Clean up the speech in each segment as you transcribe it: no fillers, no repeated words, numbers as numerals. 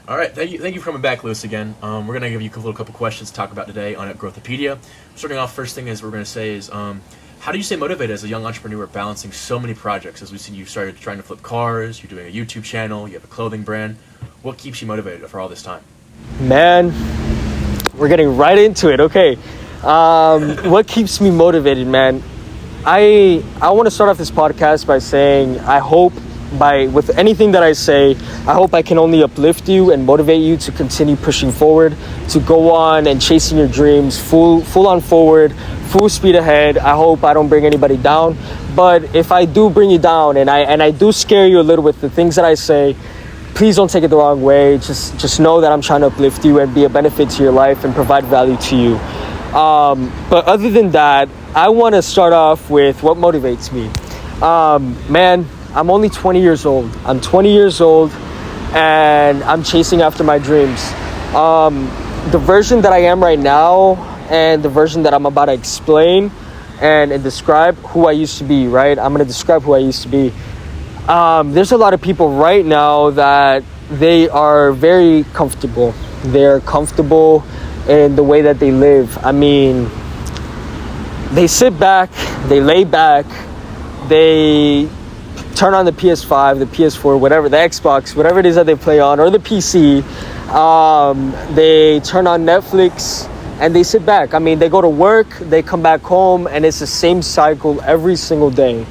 All right, thank you for coming back, Lewis, again. We're going to give you a little couple questions to talk about today on Growthopedia. Starting off, first thing is we're going to say is, how do you stay motivated as a young entrepreneur balancing so many projects? As we've seen, you started trying to flip cars, you're doing a YouTube channel, you have a clothing brand. What keeps you motivated for all this time? Man, we're getting right into it. Okay, what keeps me motivated, man? I want to start off this podcast by saying I hope with anything that I say, I hope I can only uplift you and motivate you to continue pushing forward, to go on and chasing your dreams full on forward, full speed ahead. I hope I don't bring anybody down, but if I do bring you down and I do scare you a little with the things that I say, please don't take it the wrong way. Just know that I'm trying to uplift you and be a benefit to your life and provide value to you. But other than that, I want to start off with what motivates me. Man, I'm only 20 years old. I'm 20 years old and I'm chasing after my dreams. The version that I am right now and the version that I'm about to explain and describe who I used to be, right? I'm going to describe who I used to be. There's a lot of people right now that they are very comfortable. They're comfortable in the way that they live. I mean, they sit back, they lay back, they turn on the PS5, the PS4, whatever, the Xbox, whatever it is that they play on, or the PC. They turn on Netflix and they sit back. I mean, they go to work, they come back home, and it's the same cycle every single day.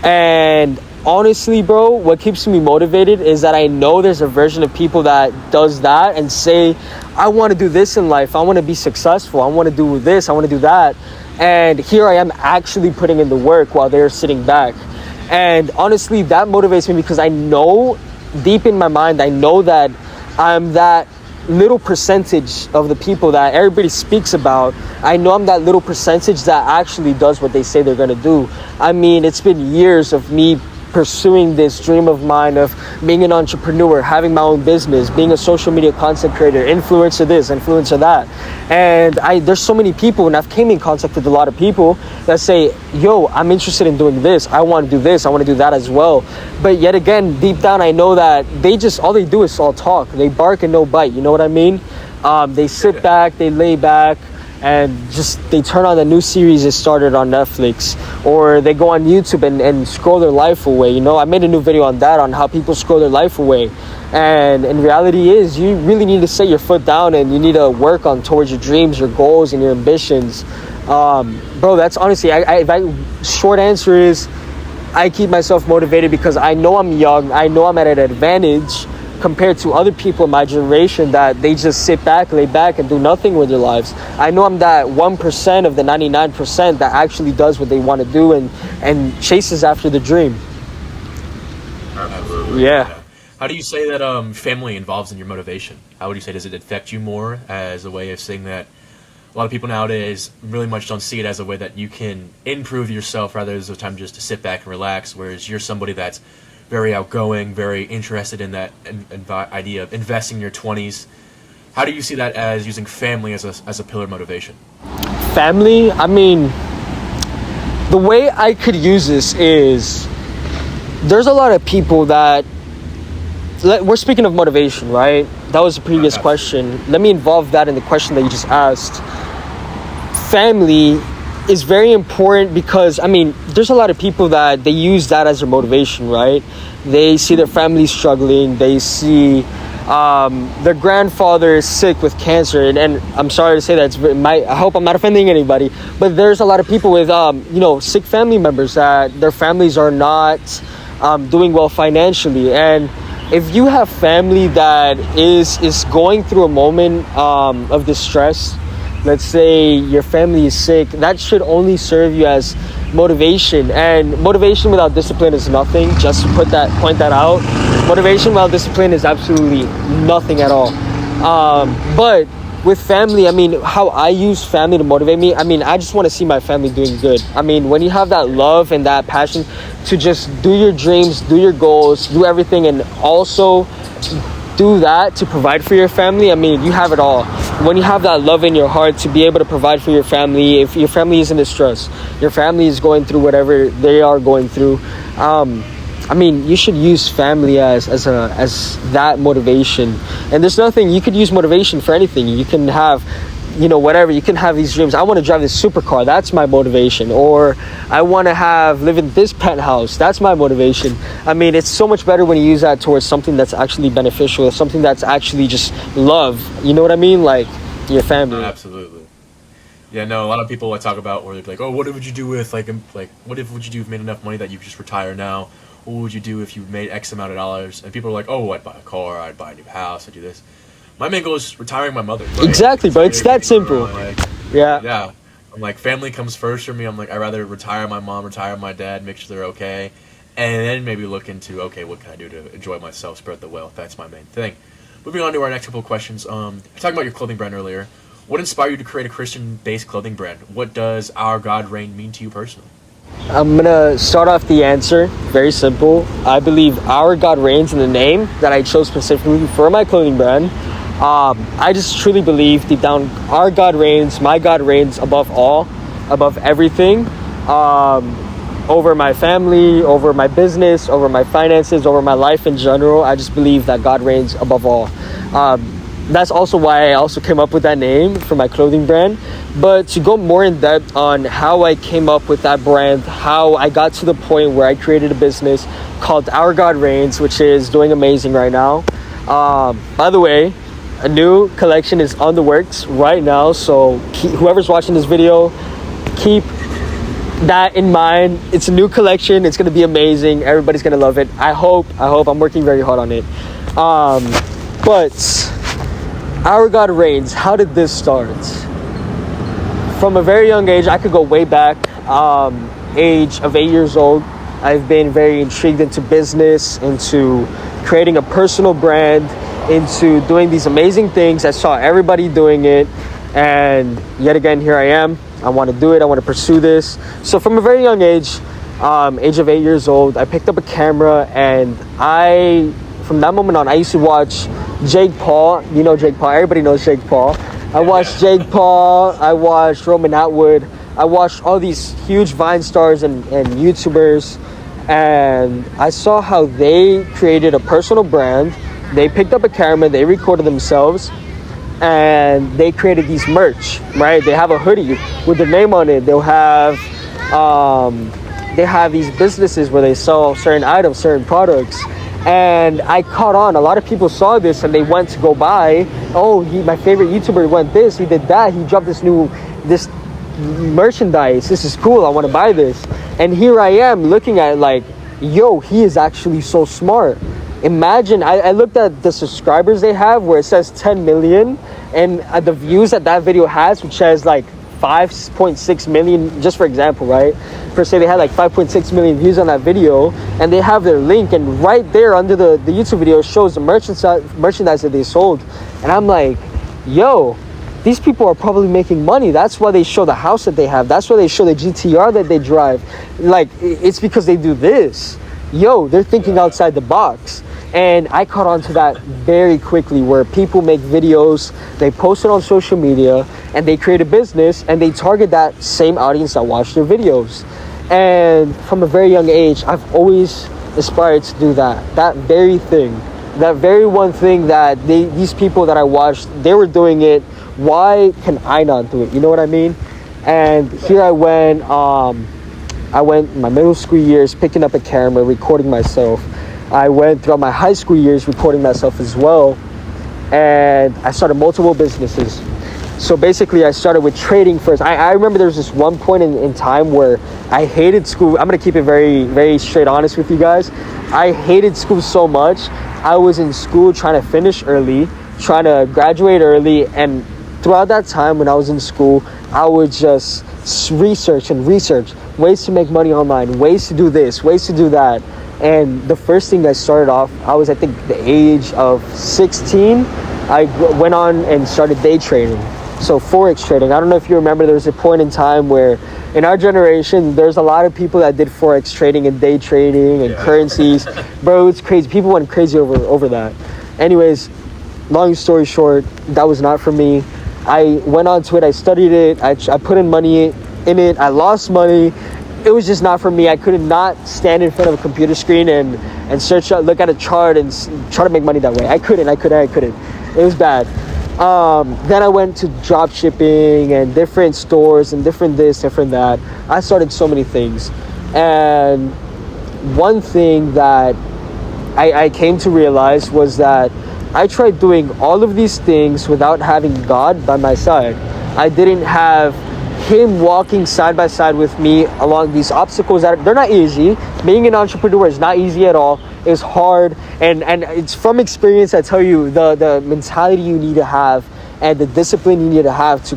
And honestly, bro, what keeps me motivated is that I know there's a version of people that does that and say, I want to do this in life. I want to be successful. I want to do this. I want to do that. And here I am actually putting in the work while they're sitting back. And honestly, that motivates me because I know deep in my mind, I know that I'm that little percentage of the people that everybody speaks about. I know I'm that little percentage that actually does what they say they're going to do. I mean, it's been years of me pursuing this dream of mine of being an entrepreneur, having my own business, being a social media content creator, influencer this, influencer that. And there's so many people, and I've came in contact with a lot of people that say, yo, I'm interested in doing this. I want to do this. I want to do that as well. But yet again, deep down, I know that all they do is all talk. They bark and no bite. You know what I mean? They sit back, they lay back, and they turn on the new series that started on Netflix, or they go on YouTube and scroll their life away. You know, I made a new video on that, on how people scroll their life away. And in reality is, you really need to set your foot down and you need to work on towards your dreams, your goals, and your ambitions. Bro, that's honestly, short answer is, I keep myself motivated because I know I'm young. I know I'm at an advantage compared to other people in my generation that they just sit back, lay back, and do nothing with their lives. I know I'm that 1% of the 99% that actually does what they want to do and chases after the dream. Absolutely. Yeah. How do you say that family involves in your motivation? How would you say, does it affect you more as a way of saying that a lot of people nowadays really much don't see it as a way that you can improve yourself, rather as a time just to sit back and relax, whereas you're somebody that's very outgoing, very interested in that idea of investing in your 20s. How do you see that as using family as a pillar of motivation? Family, I mean, the way I could use this is, there's a lot of people that, we're speaking of motivation, right? That was the previous question. Let me involve that in the question that you just asked. Family is very important because, I mean, there's a lot of people that they use that as their motivation, right? They see their family struggling. They see their grandfather is sick with cancer. And I'm sorry to say that. I hope I'm not offending anybody. But there's a lot of people with, sick family members that their families are not doing well financially. And if you have family that is going through a moment of distress, let's say your family is sick, that should only serve you as motivation. And motivation without discipline is nothing. Just to point that out. Motivation without discipline is absolutely nothing at all. But with family, I mean, how I use family to motivate me, I mean, I just want to see my family doing good. I mean, when you have that love and that passion to just do your dreams, do your goals, do everything, and also do that to provide for your family, I mean, you have it all. When you have that love in your heart to be able to provide for your family, if your family is in distress, your family is going through whatever they are going through, I mean, you should use family as that motivation And there's nothing, you could use motivation for anything. You can have, whatever, you can have these dreams. I want to drive this supercar, that's my motivation. Or I want to live in this penthouse, that's my motivation. I mean, it's so much better when you use that towards something that's actually beneficial, something that's actually just love. You know what I mean? Like your family. Absolutely. Yeah, no, a lot of people I talk about where they're like, oh, what would you do with, like, what would you do if you made enough money that you could just retire now? What would you do if you made X amount of dollars? And people are like, oh, I'd buy a car, I'd buy a new house, I'd do this. My main goal is retiring my mother. Right? Exactly, bro. It's that simple. Yeah. Yeah. I'm like, family comes first for me. I'm like, I'd rather retire my mom, retire my dad, make sure they're okay. And then maybe look into, okay, what can I do to enjoy myself, spread the wealth? That's my main thing. Moving on to our next couple of questions. You're talking about your clothing brand earlier. What inspired you to create a Christian-based clothing brand? What does Our God Reign mean to you personally? I'm gonna start off the answer very simple. I believe Our God Reigns in the name that I chose specifically for my clothing brand. I just truly believe deep down, our God reigns, my God reigns above all, above everything, over my family, over my business, over my finances, over my life in general. I just believe that God reigns above all. That's also why I also came up with that name for my clothing brand. But to go more in depth on how I came up with that brand, how I got to the point where I created a business called Our God Reigns, which is doing amazing right now. By the way, a new collection is on the works right now. So whoever's watching this video, keep that in mind. It's a new collection. It's going to be amazing. Everybody's going to love it. I hope. I'm working very hard on it. But Our God Reigns, how did this start? From a very young age, I could go way back, age of 8 years old. I've been very intrigued into business, into creating a personal brand, into doing these amazing things. I saw everybody doing it, and yet again, here I am. I want to do it. I want to pursue this. So from a very young age, age of 8 years old, I picked up a camera, and from that moment on, I used to watch Jake Paul. You know Jake Paul. Everybody knows Jake Paul. I watched Jake Paul. I watched Roman Atwood. I watched all these huge Vine stars and YouTubers, and I saw how they created a personal brand. They picked up a camera, they recorded themselves, and they created these merch, right? They have a hoodie with their name on it. They have these businesses where they sell certain items, certain products. And I caught on. A lot of people saw this and they went to go buy. Oh, my favorite YouTuber went this, he did that, he dropped this merchandise. This is cool, I want to buy this. And here I am looking at it like, yo, he is actually so smart. Imagine, I looked at the subscribers they have where it says 10 million, and the views that video has, which has like 5.6 million, just for example, right? Per se, they had like 5.6 million views on that video, and they have their link, and right there under the YouTube video shows the merchandise that they sold. And I'm like, yo, these people are probably making money. That's why they show the house that they have. That's why they show the GTR that they drive. Like, it's because they do this. Yo, they're thinking outside the box. And I caught on to that very quickly, where people make videos, they post it on social media, and they create a business, and they target that same audience that watch their videos. And from a very young age, I've always aspired to do that very thing, that very one thing that these people that I watched, they were doing it. Why can I not do it? You know what I mean? And here I went my middle school years picking up a camera, recording myself. I went throughout my high school years recording myself as well. And I started multiple businesses. So basically, I started with trading first. I remember there was this one point in time where I hated school. I'm going to keep it very, very straight honest with you guys. I hated school so much. I was in school trying to finish early, trying to graduate early. And throughout that time when I was in school, I would just research ways to make money online, ways to do this, ways to do that. And the first thing I started off, I was, I think, the age of 16. I went on and started day trading. So Forex trading. I don't know if you remember, there was a point in time where in our generation, there's a lot of people that did Forex trading and day trading and currencies. Bro, it's crazy. People went crazy over that. Anyways, long story short, that was not for me. I went on to it. I studied it. I put in money in it. I lost money. It was just not for me. I could not stand in front of a computer screen and look at a chart and try to make money that way. I couldn't. It was bad. Then I went to drop shipping and different stores and different this, different that. I started so many things. And one thing that I came to realize was that I tried doing all of these things without having God by my side. I didn't have him walking side by side with me along these obstacles that they're not easy. Being an entrepreneur is not easy at all. It's hard, and it's from experience. I tell you, the mentality you need to have and the discipline you need to have to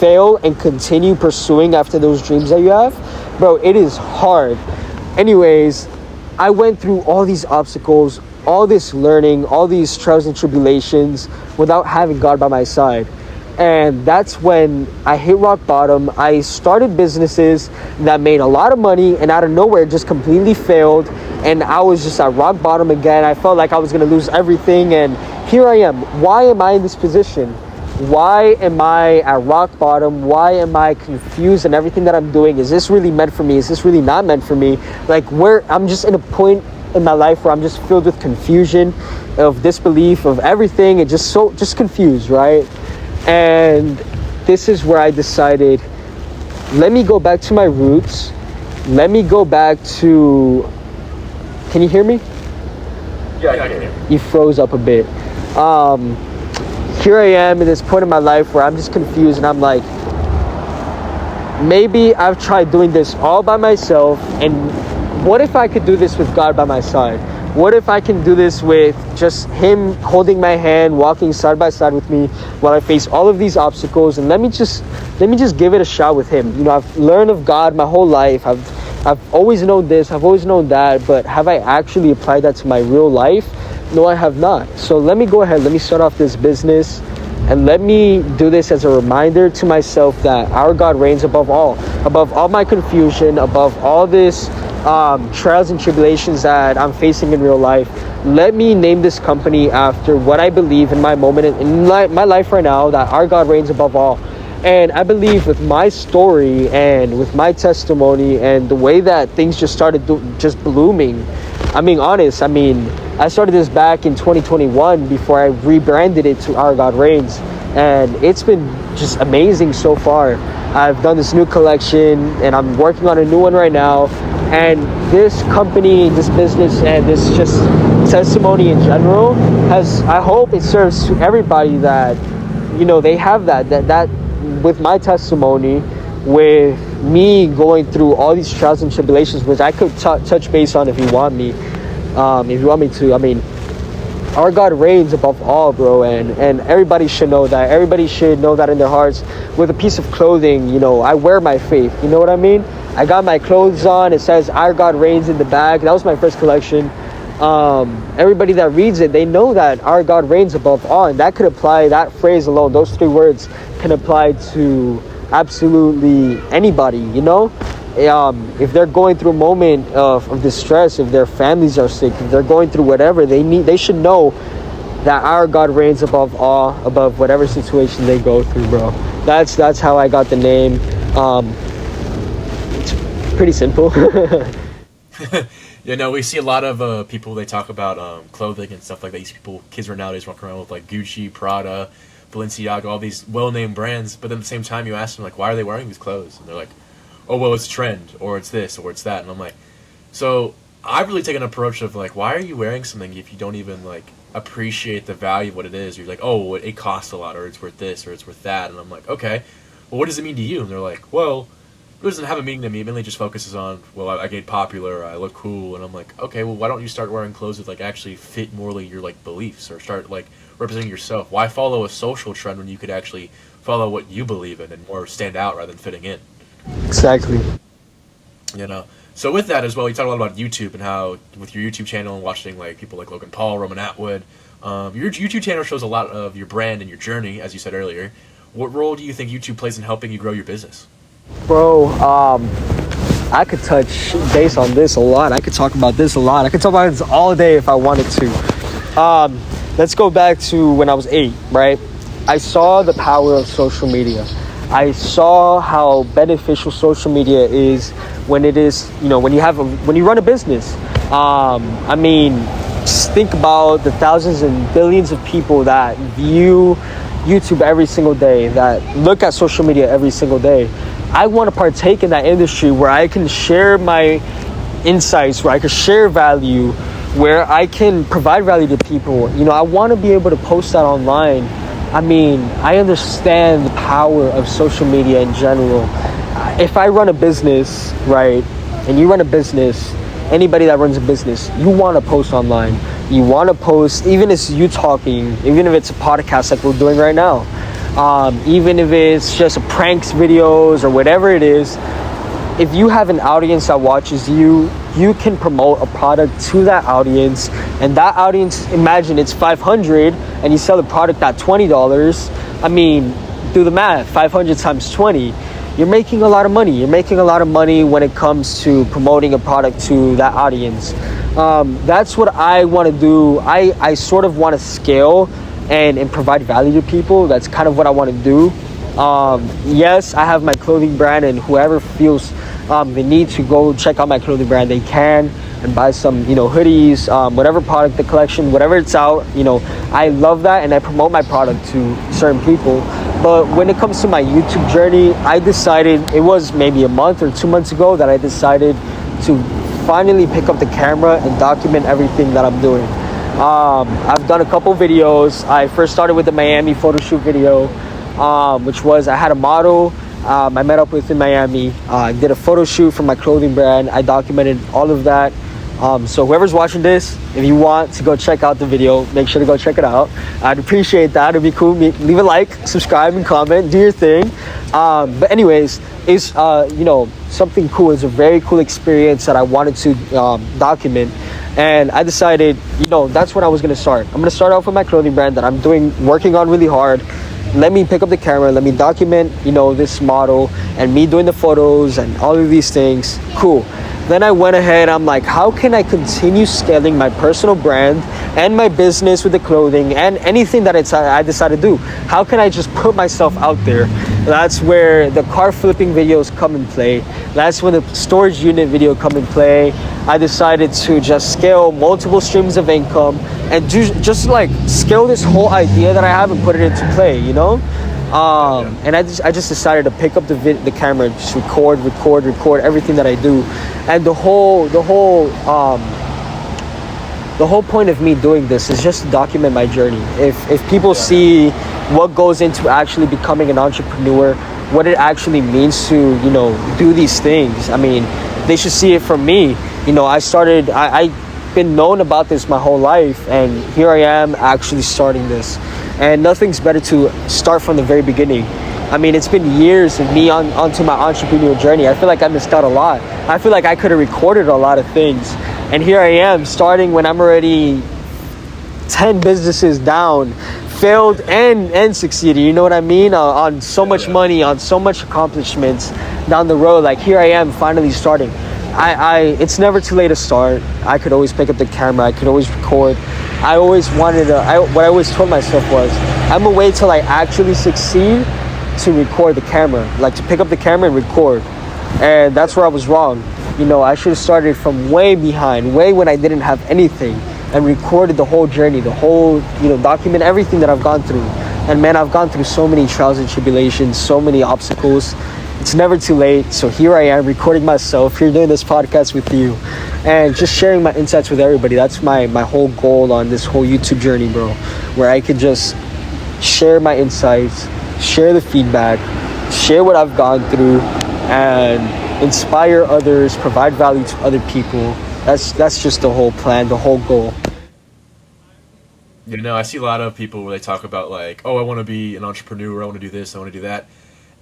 fail and continue pursuing after those dreams that you have, bro, it is hard. Anyways, I went through all these obstacles, all this learning, all these trials and tribulations without having God by my side. And that's when I hit rock bottom. I started businesses that made a lot of money, and out of nowhere just completely failed. And I was just at rock bottom again. I felt like I was going to lose everything. And here I am. Why am I in this position? Why am I at rock bottom? Why am I confused in everything that I'm doing? Is this really meant for me? Is this really not meant for me? Like, where I'm just in a point in my life where I'm just filled with confusion, of disbelief, of everything, and just confused, right? And this is where I decided, let me go back to my roots. Let me go back to, can you hear me? Yeah, I can hear you. You froze up a bit. Here I am in this point in my life where I'm just confused, and I'm like, maybe I've tried doing this all by myself, and what if I could do this with God by my side? What if I can do this with just him holding my hand, walking side by side with me while I face all of these obstacles? And let me just give it a shot with him. You know, I've learned of God my whole life. I've always known this, I've always known that, but have I actually applied that to my real life? No, I have not. So let me go ahead, let me start off this business, and let me do this as a reminder to myself that our God reigns above all my confusion, above all this trials and tribulations that I'm facing in real life. Let me name this company after what I believe in my moment in my life right now, that our God reigns above all. And I believe with my story and with my testimony and the way that things just started just blooming, I'm being honest, I started this back in 2021 before I rebranded it to Our God Reigns, and it's been just amazing so far. I've done this new collection, and I'm working on a new one right now. And this company, this business, and this just testimony in general I hope it serves to everybody that, you know, they have that with my testimony, with me going through all these trials and tribulations, which I could touch base on if you want me to. Our God reigns above all, bro, and everybody should know that. Everybody should know that in their hearts. With a piece of clothing, you know, I wear my faith. You know what I mean? I got my clothes on. It says Our God reigns in the back. That was my first collection. Everybody that reads it, they know that our God reigns above all, and that could apply, that phrase alone, those 3 words can apply to absolutely anybody, you know. If they're going through a moment of distress, if their families are sick, if they're going through whatever, they should know that our God reigns above all, above whatever situation they go through, bro. That's how I got the name. It's pretty simple. You know, we see a lot of people, they talk about clothing and stuff like that. These kids right nowadays walking around with like Gucci, Prada, Balenciaga, all these well-named brands. But at the same time, you ask them, like, why are they wearing these clothes? And they're like, oh, well, it's trend, or it's this, or it's that. And I'm like, so I've really taken an approach of like, why are you wearing something if you don't even like appreciate the value of what it is? You're like, oh, it costs a lot, or it's worth this, or it's worth that. And I'm like, okay, well, what does it mean to you? And they're like, well, it doesn't have a meaning to me. It mainly just focuses on, well, I get popular, I look cool. And I'm like, okay, well, why don't you start wearing clothes that like actually fit morely your like beliefs, or start like representing yourself? Why follow a social trend when you could actually follow what you believe in and more stand out rather than fitting in? Exactly. You know, so with that as well, you talk a lot about YouTube and how with your YouTube channel and watching like people like Logan Paul, Roman Atwood, your YouTube channel shows a lot of your brand and your journey, as you said earlier. What role do you think YouTube plays in helping you grow your business? Bro, I could touch base on this a lot. I could talk about this a lot. I could talk about this all day if I wanted to. Let's go back to when I was 8, right? I saw the power of social media. I saw how beneficial social media is when it is, you know, when you run a business. just think about the thousands and billions of people that view YouTube every single day, that look at social media every single day. I want to partake in that industry where I can share my insights, where I can share value, where I can provide value to people. You know, I want to be able to post that online. I mean, I understand the power of social media in general. If I run a business, right, and you run a business, anybody that runs a business, you want to post online. You want to post, even if it's you talking, even if it's a podcast like we're doing right now, even if it's just a pranks videos or whatever it is. If you have an audience that watches you, you can promote a product to that audience, and that audience, imagine it's 500 and you sell a product at $20. I mean, do the math, 500 times 20. You're making a lot of money. You're making a lot of money when it comes to promoting a product to that audience. That's what I want to do. I sort of want to scale and provide value to people. That's kind of what I want to do. Yes, I have my clothing brand, and whoever feels the need to go check out my clothing brand, they can, and buy some, hoodies, whatever product, the collection, whatever it's out. I love that, and I promote my product to certain people. But when it comes to my YouTube journey, I decided, it was maybe a month or 2 months ago, that I decided to finally pick up the camera and document everything that I'm doing. I've done a couple videos. I first started with the Miami photo shoot video, which was, I had a model I met up with in Miami. I did a photo shoot for my clothing brand. I documented all of that. So whoever's watching this, if you want to go check out the video, make sure to go check it out. I'd appreciate that. It'd be cool. Leave a like, subscribe, and comment. Do your thing. But anyways, it's something cool. It's a very cool experience that I wanted to document. And I decided, that's when I was gonna start. I'm gonna start off with my clothing brand that I'm working on really hard. Let me pick up the camera, let me document, this model, and me doing the photos and all of these things. Cool. Then I went ahead, I'm like, how can I continue scaling my personal brand and my business with the clothing and anything that I decide to do? How can I just put myself out there? That's where the car flipping videos come in play. That's when the storage unit video come in play. I decided to just scale multiple streams of income and just like scale this whole idea that I have and put it into play, And I just decided to pick up the camera and just record everything that I do. And the whole point of me doing this is just to document my journey. If people see what goes into actually becoming an entrepreneur, what it actually means to, do these things, I mean, they should see it from me. I've been known about this my whole life, and here I am actually starting this. And nothing's better to start from the very beginning. I mean, it's been years of me onto my entrepreneurial journey. I feel like I missed out a lot. I feel like I could have recorded a lot of things. And here I am starting when I'm already 10 businesses down, failed and succeeded. You know what I mean? On so much money, on so much accomplishments down the road. Like here I am finally starting. It's never too late to start. I could always pick up the camera. I could always record. I always wanted what I always told myself was, I'm gonna wait till I actually succeed to record the camera, like to pick up the camera and record. And that's where I was wrong. I should have started from way behind, way when I didn't have anything, and recorded the whole journey, the whole, document everything that I've gone through. And man, I've gone through so many trials and tribulations, so many obstacles. It's never too late. So here I am recording myself, here doing this podcast with you, and just sharing my insights with everybody. That's my whole goal on this whole YouTube journey, bro, where I could just share my insights, share the feedback, share what I've gone through, and inspire others, provide value to other people. That's just the whole plan, the whole goal. I see a lot of people where they talk about like, oh, I want to be an entrepreneur, I want to do this, I want to do that.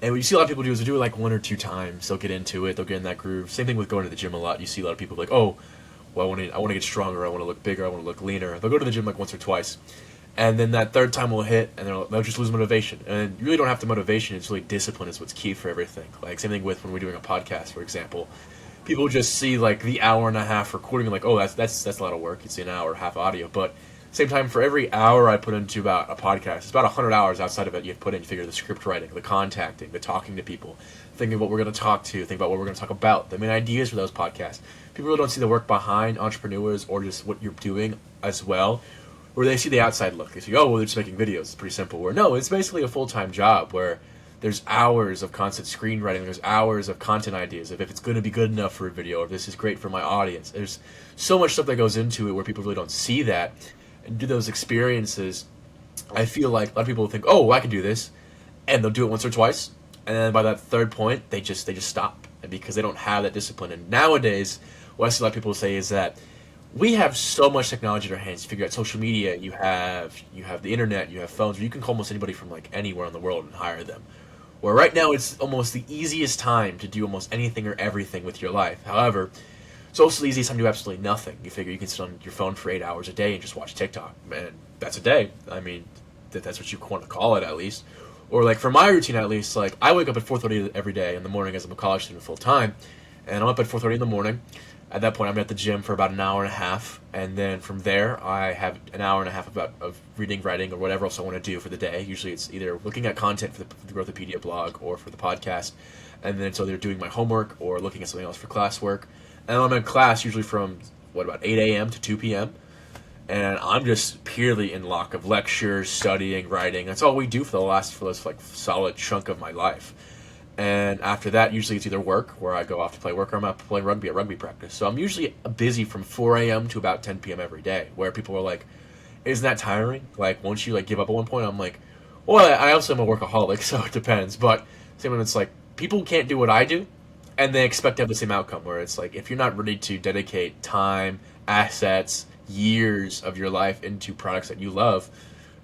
And what you see a lot of people do is they do it like 1 or 2 times. They'll get into it, they'll get in that groove. Same thing with going to the gym a lot. You see a lot of people like, oh, well, I want to get stronger, I want to look bigger, I want to look leaner. They'll go to the gym like once or twice. And then that third time will hit, and they'll just lose motivation. And you really don't have the motivation. It's really discipline is what's key for everything. Like, same thing with when we're doing a podcast, for example. People just see, like, the hour and a half recording, like, oh, that's a lot of work. It's an hour, half audio. But Same time, for every hour I put into about a podcast, it's about 100 hours outside of it you have to put in. You figure the script writing, the contacting, the talking to people, thinking what we're going to talk to, think about what we're going to talk about, the main ideas for those podcasts. People really don't see the work behind entrepreneurs or just what you're doing as well, where they see the outside look. They say, oh, well, they're just making videos. It's pretty simple. Where no, it's basically a full-time job where there's hours of constant screenwriting. There's hours of content ideas of if it's going to be good enough for a video or if this is great for my audience. There's so much stuff that goes into it where people really don't see that and do those experiences. I feel like a lot of people think, oh, well, I can do this, and they'll do it once or twice, and then by that third point, they just stop, and because they don't have that discipline. And nowadays, what I see a lot of people say is that we have so much technology in our hands. You figure out social media, you have the internet, you have phones, where you can call almost anybody from like anywhere in the world and hire them. Where right now it's almost the easiest time to do almost anything or everything with your life. However, it's also the easiest time to do absolutely nothing. You figure you can sit on your phone for 8 hours a day and just watch TikTok. Man, that's a day. I mean, that's what you want to call it at least. Or like for my routine at least, like I wake up at 4:30 every day in the morning as I'm a college student full time. And I'm up at 4:30 in the morning. At that point, I'm at the gym for about an hour and a half. And then from there, I have an hour and a half of reading, writing, or whatever else I want to do for the day. Usually it's either looking at content for the Growthopedia blog or for the podcast. And then it's either doing my homework or looking at something else for classwork. And I'm in class usually from, about 8 a.m. to 2 p.m. And I'm just purely in lock of lectures, studying, writing. That's all we do for this like solid chunk of my life. And after that, usually it's either work, where I go off to play work, or I'm out playing rugby at rugby practice. So I'm usually busy from 4 a.m. to about 10 p.m. every day, where people are like, isn't that tiring? Like, won't you like give up at one point? I'm like, well, I also am a workaholic, so it depends. But same when it's like, people can't do what I do, and they expect to have the same outcome, where it's like, if you're not ready to dedicate time, assets, years of your life into products that you love,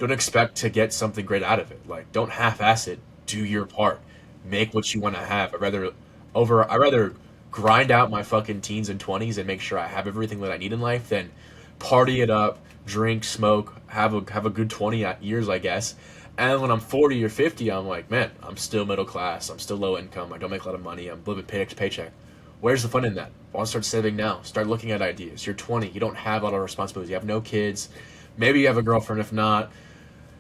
don't expect to get something great out of it. Like, don't half-ass it. Do your part. Make what you want to have. I'd rather grind out my fucking teens and 20s and make sure I have everything that I need in life than party it up, drink, smoke, have a good 20 years, I guess. And when I'm 40 or 50, I'm like, man, I'm still middle class. I'm still low income. I don't make a lot of money. I'm living paycheck to paycheck. Where's the fun in that? I want to start saving now. Start looking at ideas. You're 20. You don't have a lot of responsibilities. You have no kids. Maybe you have a girlfriend. If not,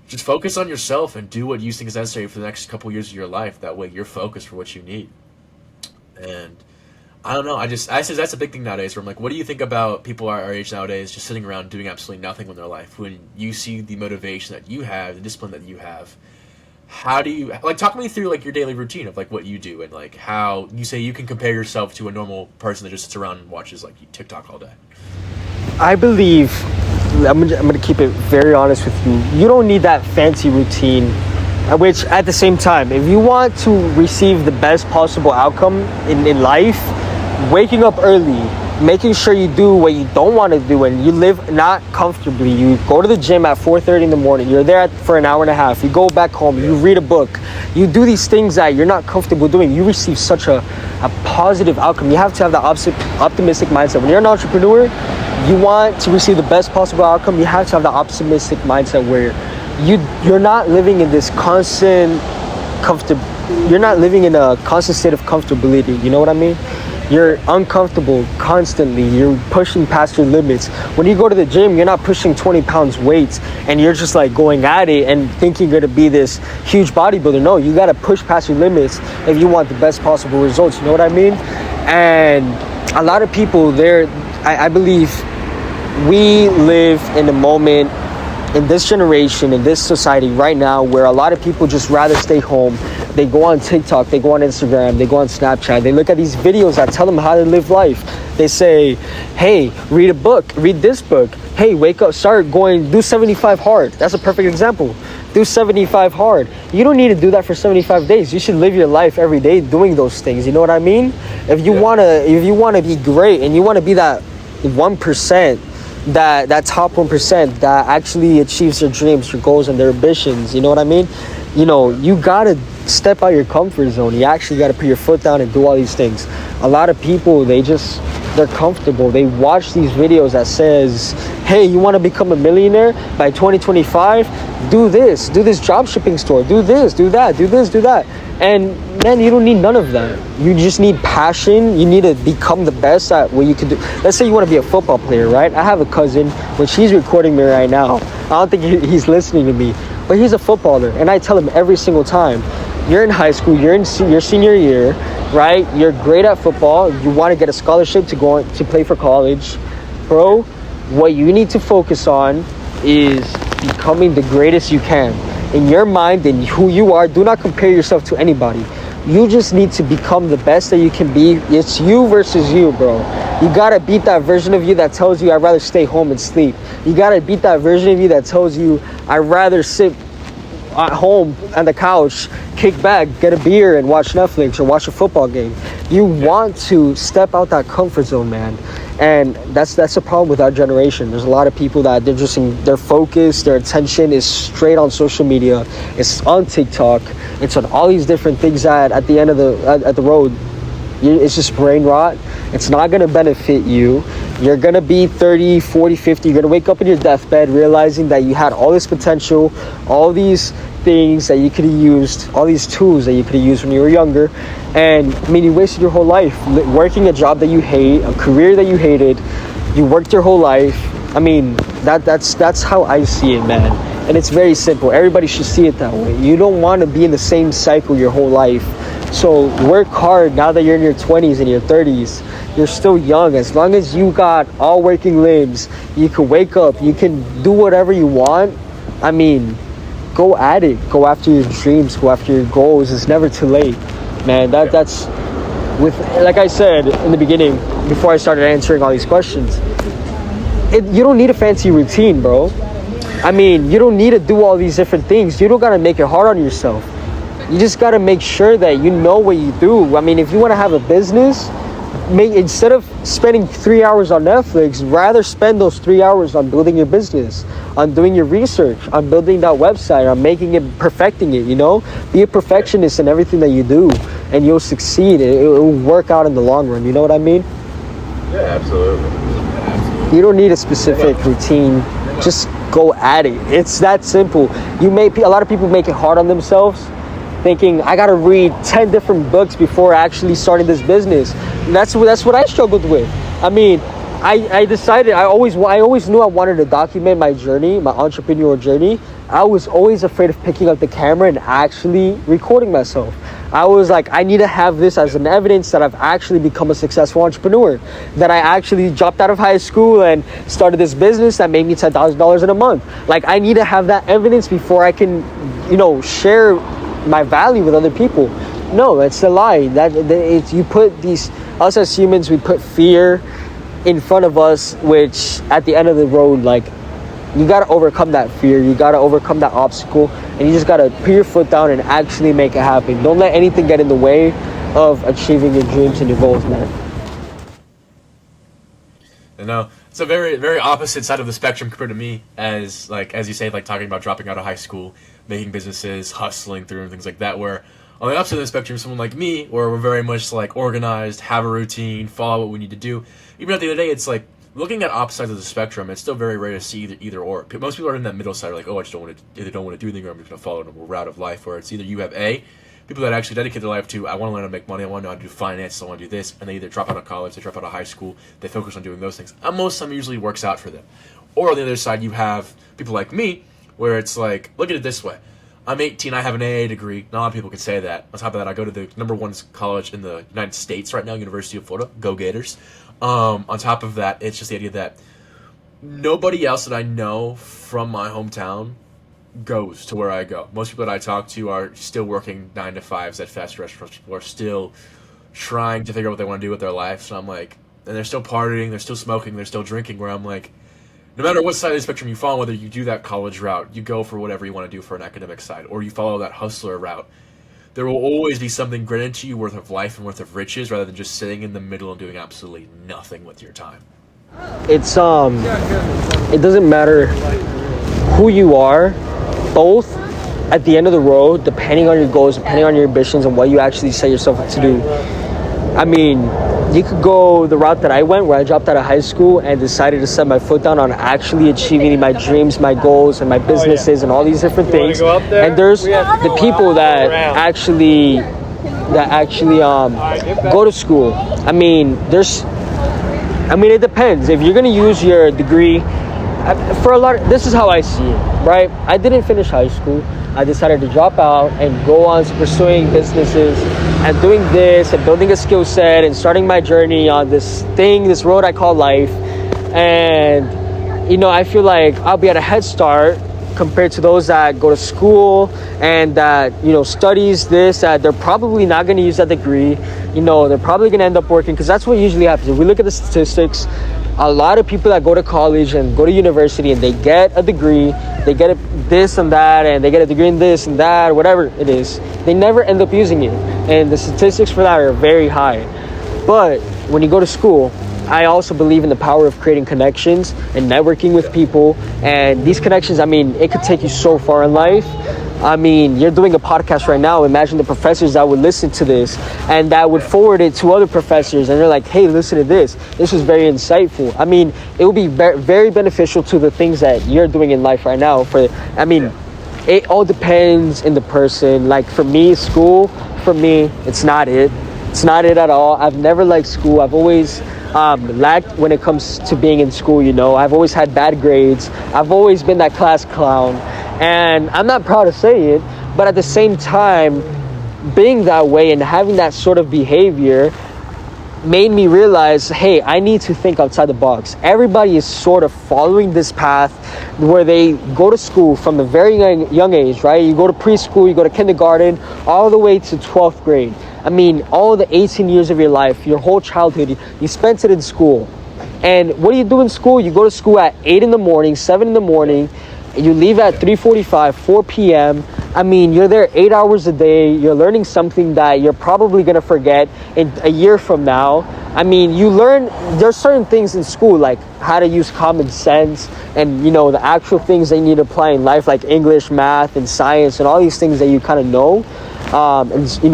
just focus on yourself and do what you think is necessary for the next couple years of your life. That way you're focused for what you need. And I don't know. I say that's a big thing nowadays where I'm like, what do you think about people our age nowadays just sitting around doing absolutely nothing with their life? When you see the motivation that you have, the discipline that you have, how do you, like, talk me through like your daily routine of like what you do and like how you say you can compare yourself to a normal person that just sits around and watches like TikTok all day. I believe, I'm gonna keep it very honest with you. You don't need that fancy routine, which at the same time, if you want to receive the best possible outcome in life, waking up early, making sure you do what you don't want to do, and you live not comfortably. You go to the gym at 4:30 in the morning. You're there for an hour and a half. You go back home. You read a book. You do these things that you're not comfortable doing. You receive such a positive outcome. You have to have that optimistic mindset. When you're an entrepreneur, you want to receive the best possible outcome. You have to have the optimistic mindset where you're not living in this constant you're not living in a constant state of comfortability. You know what I mean? You're uncomfortable constantly. You're pushing past your limits. When you go to the gym, you're not pushing 20 pounds weights and you're just like going at it and thinking you're gonna be this huge bodybuilder. No, you gotta push past your limits if you want the best possible results. You know what I mean? And a lot of people I believe we live in a moment in this generation, in this society right now, where a lot of people just rather stay home. They go on TikTok, they go on Instagram, they go on Snapchat, they look at these videos that tell them how to live life. They say, hey, read a book, read this book. Hey, wake up, start going, do 75 hard. That's a perfect example. Do 75 hard. You don't need to do that for 75 days. You should live your life every day doing those things. You know what I mean? If you wanna be great and you wanna be that 1%, that top 1% that actually achieves their dreams, their goals, and their ambitions, you know what I mean? You know, you gotta step out your comfort zone. You actually gotta put your foot down and do all these things. A lot of people, they're comfortable. They watch these videos that says, hey, you want to become a millionaire by 2025? Do this job shipping store, do this, do that, do this, do that. And man, you don't need none of that. You just need passion. You need to become the best at what you can do. Let's say you want to be a football player, right? I have a cousin, when she's recording me right now, I don't think he's listening to me, but he's a footballer. And I tell him every single time, you're in high school, you're in your senior year, right? You're great at football. You want to get a scholarship to go on to play for college. Bro, what you need to focus on is becoming the greatest you can. In your mind and who you are, do not compare yourself to anybody. You just need to become the best that you can be. It's you versus you, bro. You gotta beat that version of you that tells you I'd rather stay home and sleep. You gotta beat that version of you that tells you I'd rather sit at home on the couch, kick back, get a beer and watch Netflix or watch a football game. You want to step out that comfort zone, man. And that's the problem with our generation. There's a lot of people that they're just in their focus, their attention is straight on social media. It's on TikTok. It's on all these different things that at the end of the road, it's just brain rot. It's not going to benefit you. You're going to be 30, 40, 50. You're going to wake up in your deathbed realizing that you had all this potential, all these things that you could have used, all these tools that you could have used when you were younger. And I mean, you wasted your whole life working a job that you hate, a career that you hated. You worked your whole life. I mean, that's how I see it, man. And it's very simple. Everybody should see it that way. You don't want to be in the same cycle your whole life. So work hard now that you're in your 20s and your 30s. You're still young. As long as you got all working limbs, you can wake up, you can do whatever you want. I mean, go at it. Go after your dreams. Go after your goals. It's never too late, man. That's with, like I said in the beginning, before I started answering all these questions, you don't need a fancy routine, bro. I mean, you don't need to do all these different things. You don't got to make it hard on yourself. You just got to make sure that you know what you do. I mean, if you want to have a business, instead of spending 3 hours on Netflix, rather spend those 3 hours on building your business, on doing your research, on building that website, on making it, perfecting it, you know? Be a perfectionist in everything that you do, and you'll succeed. It will work out in the long run. You know what I mean? Yeah, absolutely. You don't need a specific routine. Just go at it. It's that simple. A lot of people make it hard on themselves, thinking I gotta read 10 different books before actually starting this business. And that's what I struggled with. I mean, I decided I always knew I wanted to document my journey, my entrepreneurial journey. I was always afraid of picking up the camera and actually recording myself. I was like, I need to have this as an evidence that I've actually become a successful entrepreneur, that I actually dropped out of high school and started this business that made me $10,000 in a month. Like, I need to have that evidence before I can, share my value with other people. No, that's a lie. Us as humans, we put fear in front of us, which at the end of the road, like, you got to overcome that fear. You got to overcome that obstacle, and you just got to put your foot down and actually make it happen. Don't let anything get in the way of achieving your dreams and your goals, man. It's a very, very opposite side of the spectrum compared to me, as you say, like talking about dropping out of high school, making businesses, hustling through and things like that, where on the opposite of the spectrum, someone like me, where we're very much like organized, have a routine, follow what we need to do. Even at the end of the day, it's like, looking at opposite sides of the spectrum, it's still very rare to see either or. Most people are in that middle side, like, I just don't want to do anything, or I'm just going to follow a route of life, where it's either you have people that actually dedicate their life to, I want to learn how to make money, I want to know how to do finance, I want to do this, and they either drop out of college, they drop out of high school, they focus on doing those things. And most of them usually works out for them. Or on the other side, you have people like me, where it's like, look at it this way. I'm 18, I have an AA degree. Not a lot of people can say that. On top of that, I go to the #1 college in the United States right now, University of Florida. Go Gators. On top of that, it's just the idea that nobody else that I know from my hometown goes to where I go. Most people that I talk to are still working 9 to 5s at fast restaurants. People are still trying to figure out what they want to do with their life. So I'm like, and they're still partying, they're still smoking, they're still drinking, where I'm like, no matter what side of the spectrum you fall on, whether you do that college route, you go for whatever you want to do for an academic side, or you follow that hustler route, there will always be something granted to you worth of life and worth of riches, rather than just sitting in the middle and doing absolutely nothing with your time. It doesn't matter who you are, both at the end of the road, depending on your goals, depending on your ambitions and what you actually set yourself up to do, I mean, you could go the route that I went, where I dropped out of high school and decided to set my foot down on actually achieving my dreams, my goals, and my businesses, and all these different things. And there's the people that actually go to school. I mean, it depends. If you're gonna use your degree for a lot this is how I see it, right? I didn't finish high school. I decided to drop out and go on to pursuing businesses and doing this and building a skill set and starting my journey on this road I call life. And, I feel like I'll be at a head start compared to those that go to school and that, studies this, that they're probably not going to use that degree. They're probably going to end up working, because that's what usually happens. If we look at the statistics, a lot of people that go to college and go to university and they get a degree, they get this and that, and they get a degree in this and that, whatever it is, they never end up using it. And the statistics for that are very high. But when you go to school, I also believe in the power of creating connections and networking with people. And these connections, it could take you so far in life. You're doing a podcast right now. Imagine the professors that would listen to this and that would forward it to other professors. And they're like, hey, listen to this. This was very insightful. It will be very beneficial to the things that you're doing in life right now. It all depends in the person. Like for me, school, it's not it. It's not it at all. I've never liked school. I've always lacked when it comes to being in school. I've always had bad grades. I've always been that class clown. And I'm not proud to say it, but at the same time, being that way and having that sort of behavior made me realize, hey, I need to think outside the box. Everybody is sort of following this path where they go to school from a very young age, right? You go to preschool, you go to kindergarten, all the way to 12th grade. All the 18 years of your life, your whole childhood, you spent it in school. And what do you do in school? You go to school at 8 in the morning, 7 in the morning. You leave at 3:45, 4 p.m. You're there 8 hours a day. You're learning something that you're probably going to forget in a year from now. You learn, there's certain things in school, like how to use common sense and, the actual things that you need to apply in life, like English, math, and science, and all these things that you kind of know,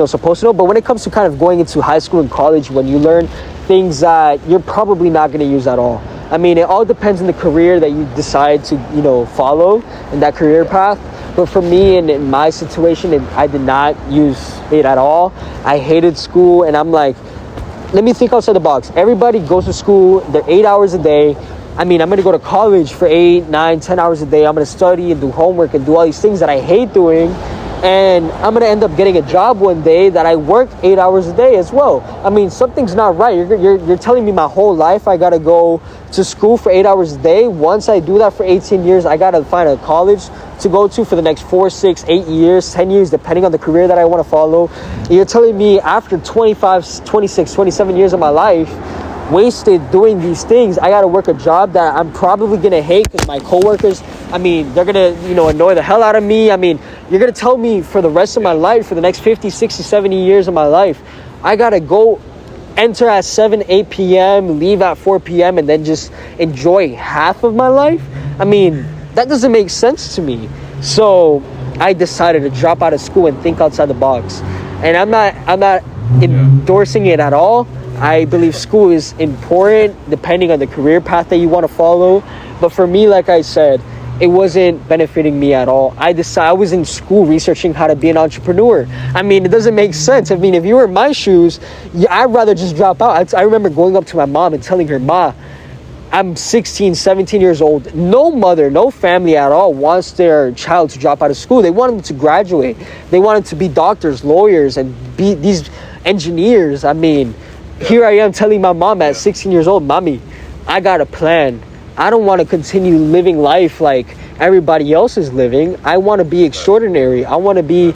supposed to know. But when it comes to kind of going into high school and college, when you learn things that you're probably not going to use at all. It all depends on the career that you decide to, follow in that career path. But for me, in my situation, I did not use it at all. I hated school, and I'm like, let me think outside the box. Everybody goes to school, they're 8 hours a day. I'm going to go to college for 8, 9, 10 hours a day. I'm going to study and do homework and do all these things that I hate doing. And I'm going to end up getting a job one day that I work 8 hours a day as well. Something's not right. You're telling me my whole life I got to go to school for 8 hours a day. Once I do that for 18 years, I got to find a college to go to for the next 4, 6, 8 years, 10 years, depending on the career that I want to follow. You're telling me after 25, 26, 27 years of my life wasted doing these things, I got to work a job that I'm probably going to hate because my coworkers, they're going to, annoy the hell out of me. You're going to tell me for the rest of my life, for the next 50, 60, 70 years of my life, I got to go enter at 7, 8 p.m., leave at 4 p.m., and then just enjoy half of my life? That doesn't make sense to me. So I decided to drop out of school and think outside the box. And I'm not endorsing it at all. I believe school is important depending on the career path that you want to follow. But for me, like I said, it wasn't benefiting me at all. I was in school researching how to be an entrepreneur. It doesn't make sense. If you were in my shoes, I'd rather just drop out. I remember going up to my mom and telling her, Ma, I'm 16, 17 years old. No mother, no family at all wants their child to drop out of school. They want them to graduate. They want them to be doctors, lawyers, and be these engineers. Here I am telling my mom at 16 years old, Mommy, I got a plan. I don't want to continue living life like everybody else is living. I want to be extraordinary. I want to be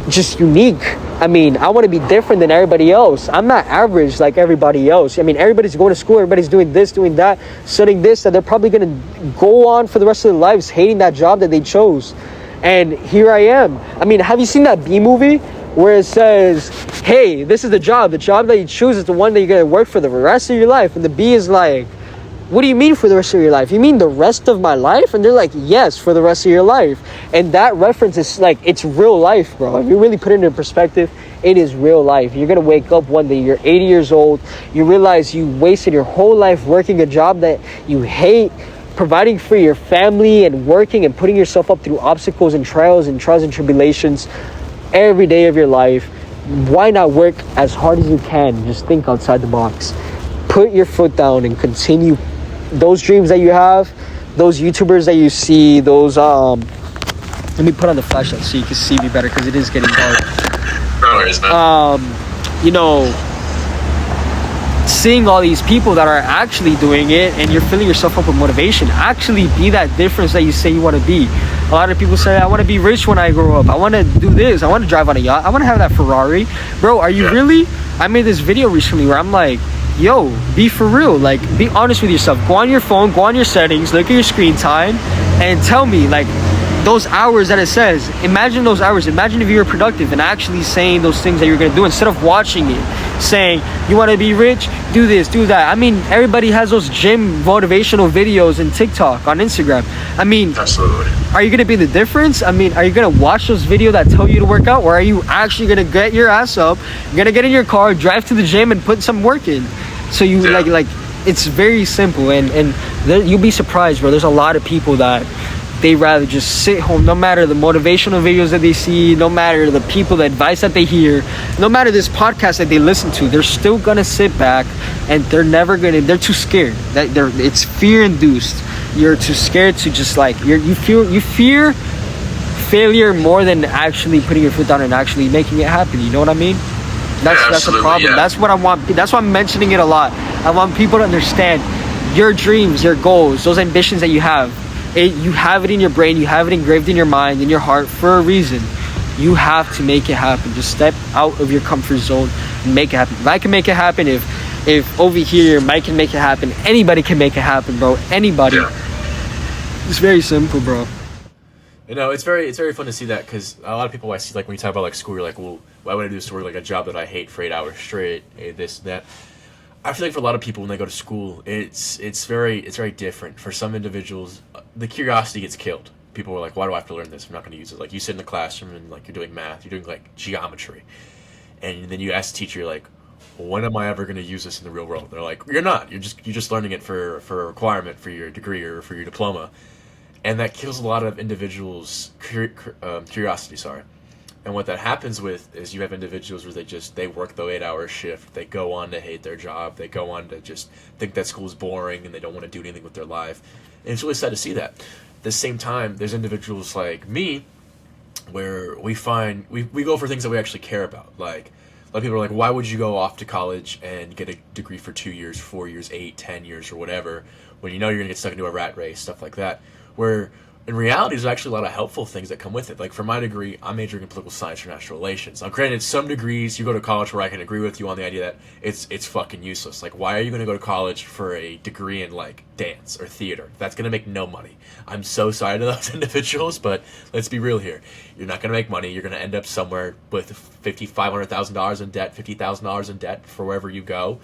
just unique. I want to be different than everybody else. I'm not average like everybody else. Everybody's going to school. Everybody's doing this, doing that, studying this, that they're probably going to go on for the rest of their lives hating that job that they chose. And here I am. Have you seen that B movie where it says, hey, this is the job that you choose is the one that you're going to work for the rest of your life? And the B is like, what do you mean for the rest of your life? You mean the rest of my life? And they're like, yes, for the rest of your life. And that reference is like, it's real life, bro. If you really put it into perspective, it is real life. You're going to wake up one day, you're 80 years old, you realize you wasted your whole life working a job that you hate, providing for your family and working and putting yourself up through obstacles and trials and tribulations every day of your life. Why not work as hard as you can? Just think outside the box. Put your foot down and continue those dreams that you have, those YouTubers that you see, those let me put on the flashlight so you can see me better because it is getting dark. No worries, man. You know, seeing all these people that are actually doing it and you're filling yourself up with motivation, actually be that difference that you say you want to be. A lot of people say, I want to be rich when I grow up. I want to do this. I want to drive on a yacht. I want to have that Ferrari. Bro, are you really? I made this video recently where I'm like, yo, be for real. Like, be honest with yourself. Go on your phone, go on your settings, look at your screen time, and tell me, like, those hours that it says. Imagine those hours. Imagine if you were productive and actually saying those things that you're going to do instead of watching it. Saying, you want to be rich? Do this, do that. I mean, everybody has those gym motivational videos in TikTok, on Instagram. I mean, absolutely. Are you going to be the difference? I mean, are you going to watch those videos that tell you to work out? Or are you actually going to get your ass up, you're going to get in your car, drive to the gym, and put some work in? So you, like, it's very simple. And you'll be surprised, bro. There's a lot of people that they rather just sit home, no matter the motivational videos that they see, no matter the people, the advice that they hear, no matter this podcast that they listen to, they're still gonna sit back and they're too scared. It's fear induced. You're too scared to just like, you fear failure more than actually putting your foot down and actually making it happen. You know what I mean? That's the problem. Yeah. That's what I want. That's why I'm mentioning it a lot. I want people to understand your dreams, your goals, those ambitions that you have. You have it in your brain, you have it engraved in your mind, in your heart for a reason. You have to make it happen. Just step out of your comfort zone and make it happen. If I can make it happen, if over here Mike can make it happen, anybody can make it happen, bro. Anybody. Yeah. It's very simple, bro. You know, it's very fun to see that because a lot of people I see, like when you talk about like school, you're like, well, why would I do this work like a job that I hate for 8 hours straight, this, that. I feel like for a lot of people when they go to school, it's very different. For some individuals, the curiosity gets killed. People are like, why do I have to learn this? I'm not going to use it. Like you sit in the classroom and like you're doing math, you're doing like geometry, and then you ask the teacher, you're like, when am I ever going to use this in the real world? They're like, you're not. You're just learning it for a requirement for your degree or for your diploma, and that kills a lot of individuals' curiosity. Sorry. And what that happens with is you have individuals where they work the 8-hour shift. They go on to hate their job. They go on to just think that school's boring and they don't want to do anything with their life. And it's really sad to see that. At the same time, there's individuals like me where we go for things that we actually care about. Like a lot of people are like, why would you go off to college and get a degree for 2 years, 4 years, 8, 10 years or whatever when you know you're going to get stuck into a rat race, stuff like that. Where in reality, there's actually a lot of helpful things that come with it. Like for my degree, I'm majoring in political science or international relations. Now, granted, some degrees you go to college where I can agree with you on the idea that it's fucking useless. Like, why are you going to go to college for a degree in like dance or theater? That's going to make no money. I'm so sorry to those individuals, but let's be real here. You're not going to make money. You're going to end up somewhere with $500,000 in debt, $50,000 in debt for wherever you go.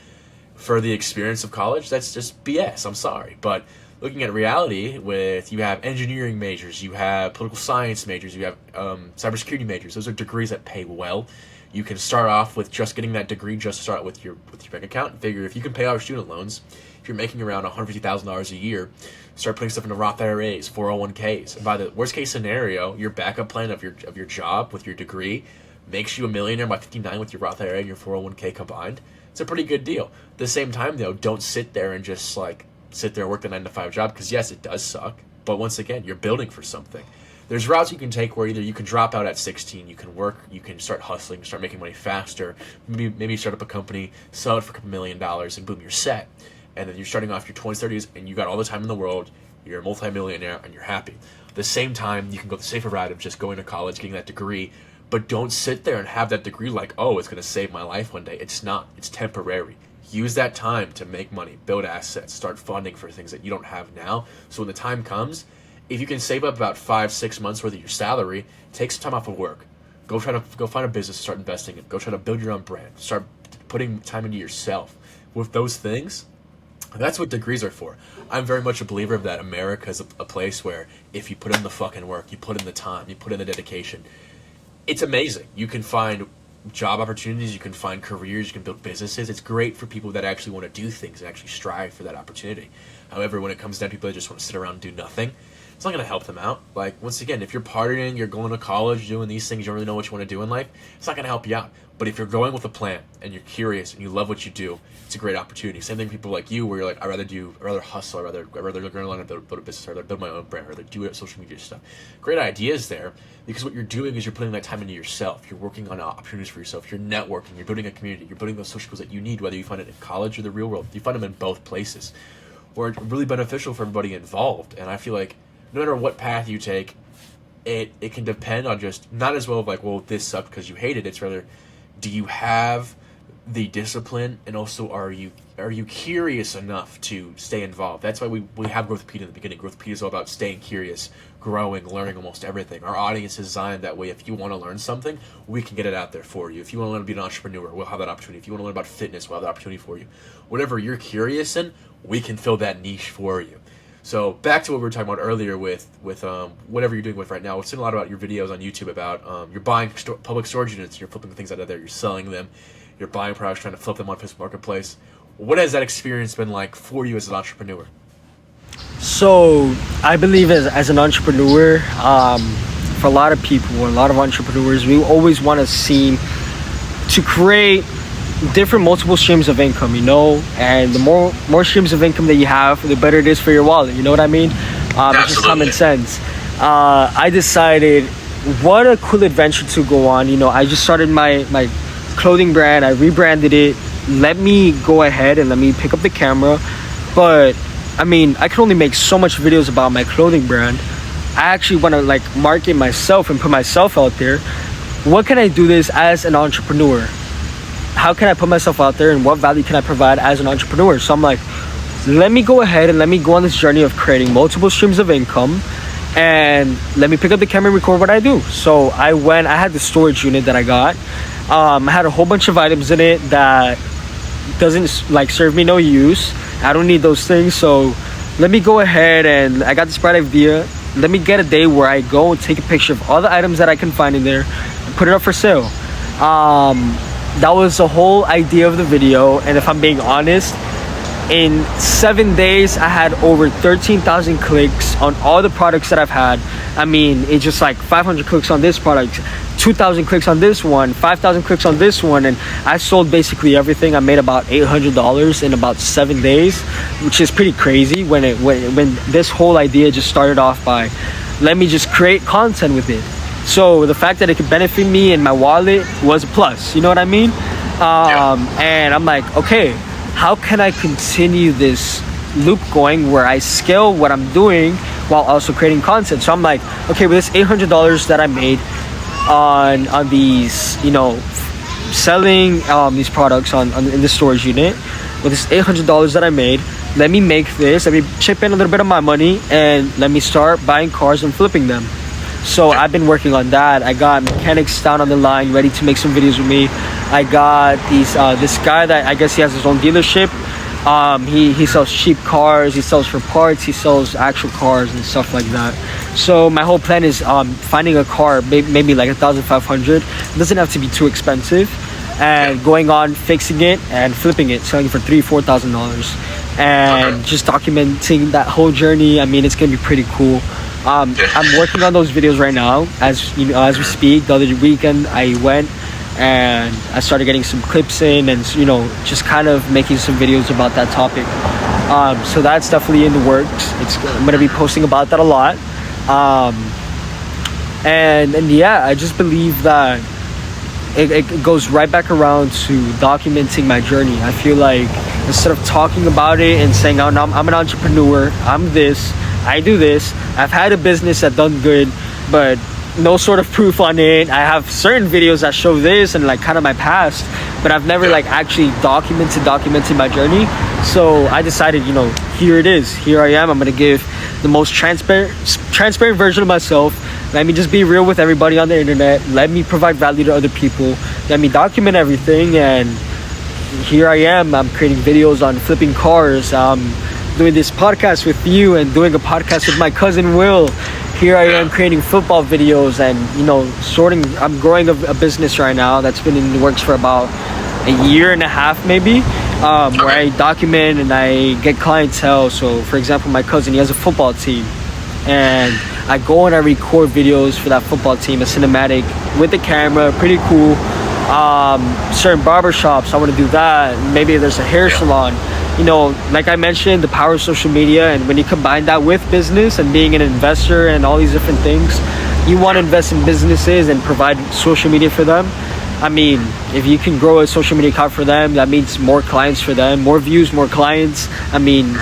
For the experience of college, that's just BS. I'm sorry, but looking at reality, you have engineering majors, you have political science majors, you have cybersecurity majors. Those are degrees that pay well. You can start off with just getting that degree, just to start with your bank account. And figure if you can pay off your student loans, if you're making around $150,000 a year, start putting stuff into Roth IRAs, 401ks. And by the worst case scenario, your backup plan of your job with your degree makes you a millionaire by 59 with your Roth IRA and your 401k combined. It's a pretty good deal. At the same time, though, don't sit there and just sit there and work the 9-to-5 job, because yes, it does suck, but once again, you're building for something. There's routes you can take where either you can drop out at 16, you can work, you can start hustling, start making money faster, maybe start up a company, sell it for $2 million, and boom, you're set. And then you're starting off your 20s, 30s, and you got all the time in the world, you're a multi-millionaire, and you're happy. At the same time, you can go the safer route of just going to college, getting that degree, but don't sit there and have that degree like, oh, it's going to save my life one day. It's not. It's temporary. Use that time to make money, build assets, start funding for things that you don't have now. So when the time comes, if you can save up about 5-6 months worth of your salary, take some time off of work. Go find a business, start investing in. Go try to build your own brand. Start putting time into yourself. With those things, That's what degrees are for. I'm very much a believer of that. America is a place where if you put in the fucking work, you put in the time, you put in the dedication, it's amazing. You can find job opportunities, you can find careers, you can build businesses. It's great for people that actually want to do things and actually strive for that opportunity. However, when it comes down to people that just want to sit around and do nothing, it's not going to help them out. Like, once again, if you're partying, you're going to college, doing these things, you don't really know what you want to do in life, it's not going to help you out. But if you're going with a plan and you're curious and you love what you do, it's a great opportunity. Same thing for people like you, where you're like, I'd rather hustle, I'd rather learn how to build a business, I'd rather build my own brand, I'd rather do it, social media stuff. Great ideas there, because what you're doing is you're putting that time into yourself. You're working on opportunities for yourself. You're networking. You're building a community. You're building those social skills that you need, whether you find it in college or the real world. You find them in both places, or it's really beneficial for everybody involved. And I feel like no matter what path you take, it can depend on just not as well of like, well, this sucked because you hate it. It's rather, do you have the discipline, and also are you curious enough to stay involved? That's why we have Growthopedia in the beginning. Growthopedia is all about staying curious, growing, learning almost everything. Our audience is designed that way. If you want to learn something, we can get it out there for you. If you want to learn to be an entrepreneur, we'll have that opportunity. If you want to learn about fitness, we'll have that opportunity for you. Whatever you're curious in, we can fill that niche for you. So back to what we were talking about earlier with whatever you're doing with right now. We've seen a lot about your videos on YouTube about you're buying public storage units, you're flipping things out of there, you're selling them, you're buying products, trying to flip them on Facebook Marketplace. What has that experience been like for you as an entrepreneur? So I believe as an entrepreneur, for a lot of people, a lot of entrepreneurs, we always want to seem to create different multiple streams of income, you know, and the more streams of income that you have, the better it is for your wallet. You know what I mean? It's just common sense. I decided what a cool adventure to go on. You know, I just started my clothing brand. I rebranded it. Let me go ahead and let me pick up the camera. But I mean, I can only make so much videos about my clothing brand. I actually want to like market myself and put myself out there. What can I do this as an entrepreneur? How can I put myself out there, and what value can I provide as an entrepreneur? So I'm like, let me go ahead and let me go on this journey of creating multiple streams of income, and let me pick up the camera and record what I do. So I had the storage unit that I got. I had a whole bunch of items in it that doesn't like serve me no use. I don't need those things. So let me go ahead, and I got this bright idea. Let me get a day where I go and take a picture of all the items that I can find in there and put it up for sale. That was the whole idea of the video. And if I'm being honest, in 7 days I had over 13,000 clicks on all the products that I've had. I mean, it's just like 500 clicks on this product, 2,000 clicks on this one, 5,000 clicks on this one, and I sold basically everything. I made about $800 in about 7 days, which is pretty crazy when this whole idea just started off by, let me just create content with it. So the fact that it could benefit me and my wallet was a plus, you know what I mean? And I'm like, okay, how can I continue this loop going where I scale what I'm doing while also creating content? So I'm like, okay, with this $800 that I made on these, you know, selling these products in the storage unit, with this $800 that I made, let me make this, let me chip in a little bit of my money, and let me start buying cars and flipping them. So I've been working on that. I got mechanics down on the line ready to make some videos with me. I got this guy that I guess he has his own dealership. He sells cheap cars, he sells for parts, he sells actual cars and stuff like that. So my whole plan is finding a car, maybe like $1,500. It doesn't have to be too expensive, and going on fixing it and flipping it, selling it for $3,000-$4,000, and just documenting that whole journey. I mean, it's gonna be pretty cool. I'm working on those videos right now as we speak. The other weekend I went and I started getting some clips in, and you know, just kind of making some videos about that topic. So that's definitely in the works. I'm gonna be posting about that a lot. And yeah, I just believe that it goes right back around to documenting my journey. I feel like instead of talking about it and saying, oh, no, I'm an entrepreneur, I'm this, I do this, I've had a business that done good, but no sort of proof on it. I have certain videos that show this and like kind of my past, but I've never like actually documented my journey. So I decided, you know, here it is. Here I am. I'm gonna give the most transparent version of myself. Let me just be real with everybody on the internet. Let me provide value to other people. Let me document everything, and here I am. I'm creating videos on flipping cars. Doing this podcast with you and doing a podcast with my cousin Will. Here I am creating football videos and, you know, I'm growing a business right now that's been in the works for about a year and a half maybe, where I document and I get clientele. So for example, my cousin, he has a football team, and I go and I record videos for that football team, a cinematic with the camera, pretty cool. Certain barbershops, I want to do that. Maybe there's a hair salon. You know, like I mentioned, the power of social media, and when you combine that with business and being an investor and all these different things, you want to invest in businesses and provide social media for them. I mean, if you can grow a social media account for them, that means more clients for them, more views, more clients. I mean,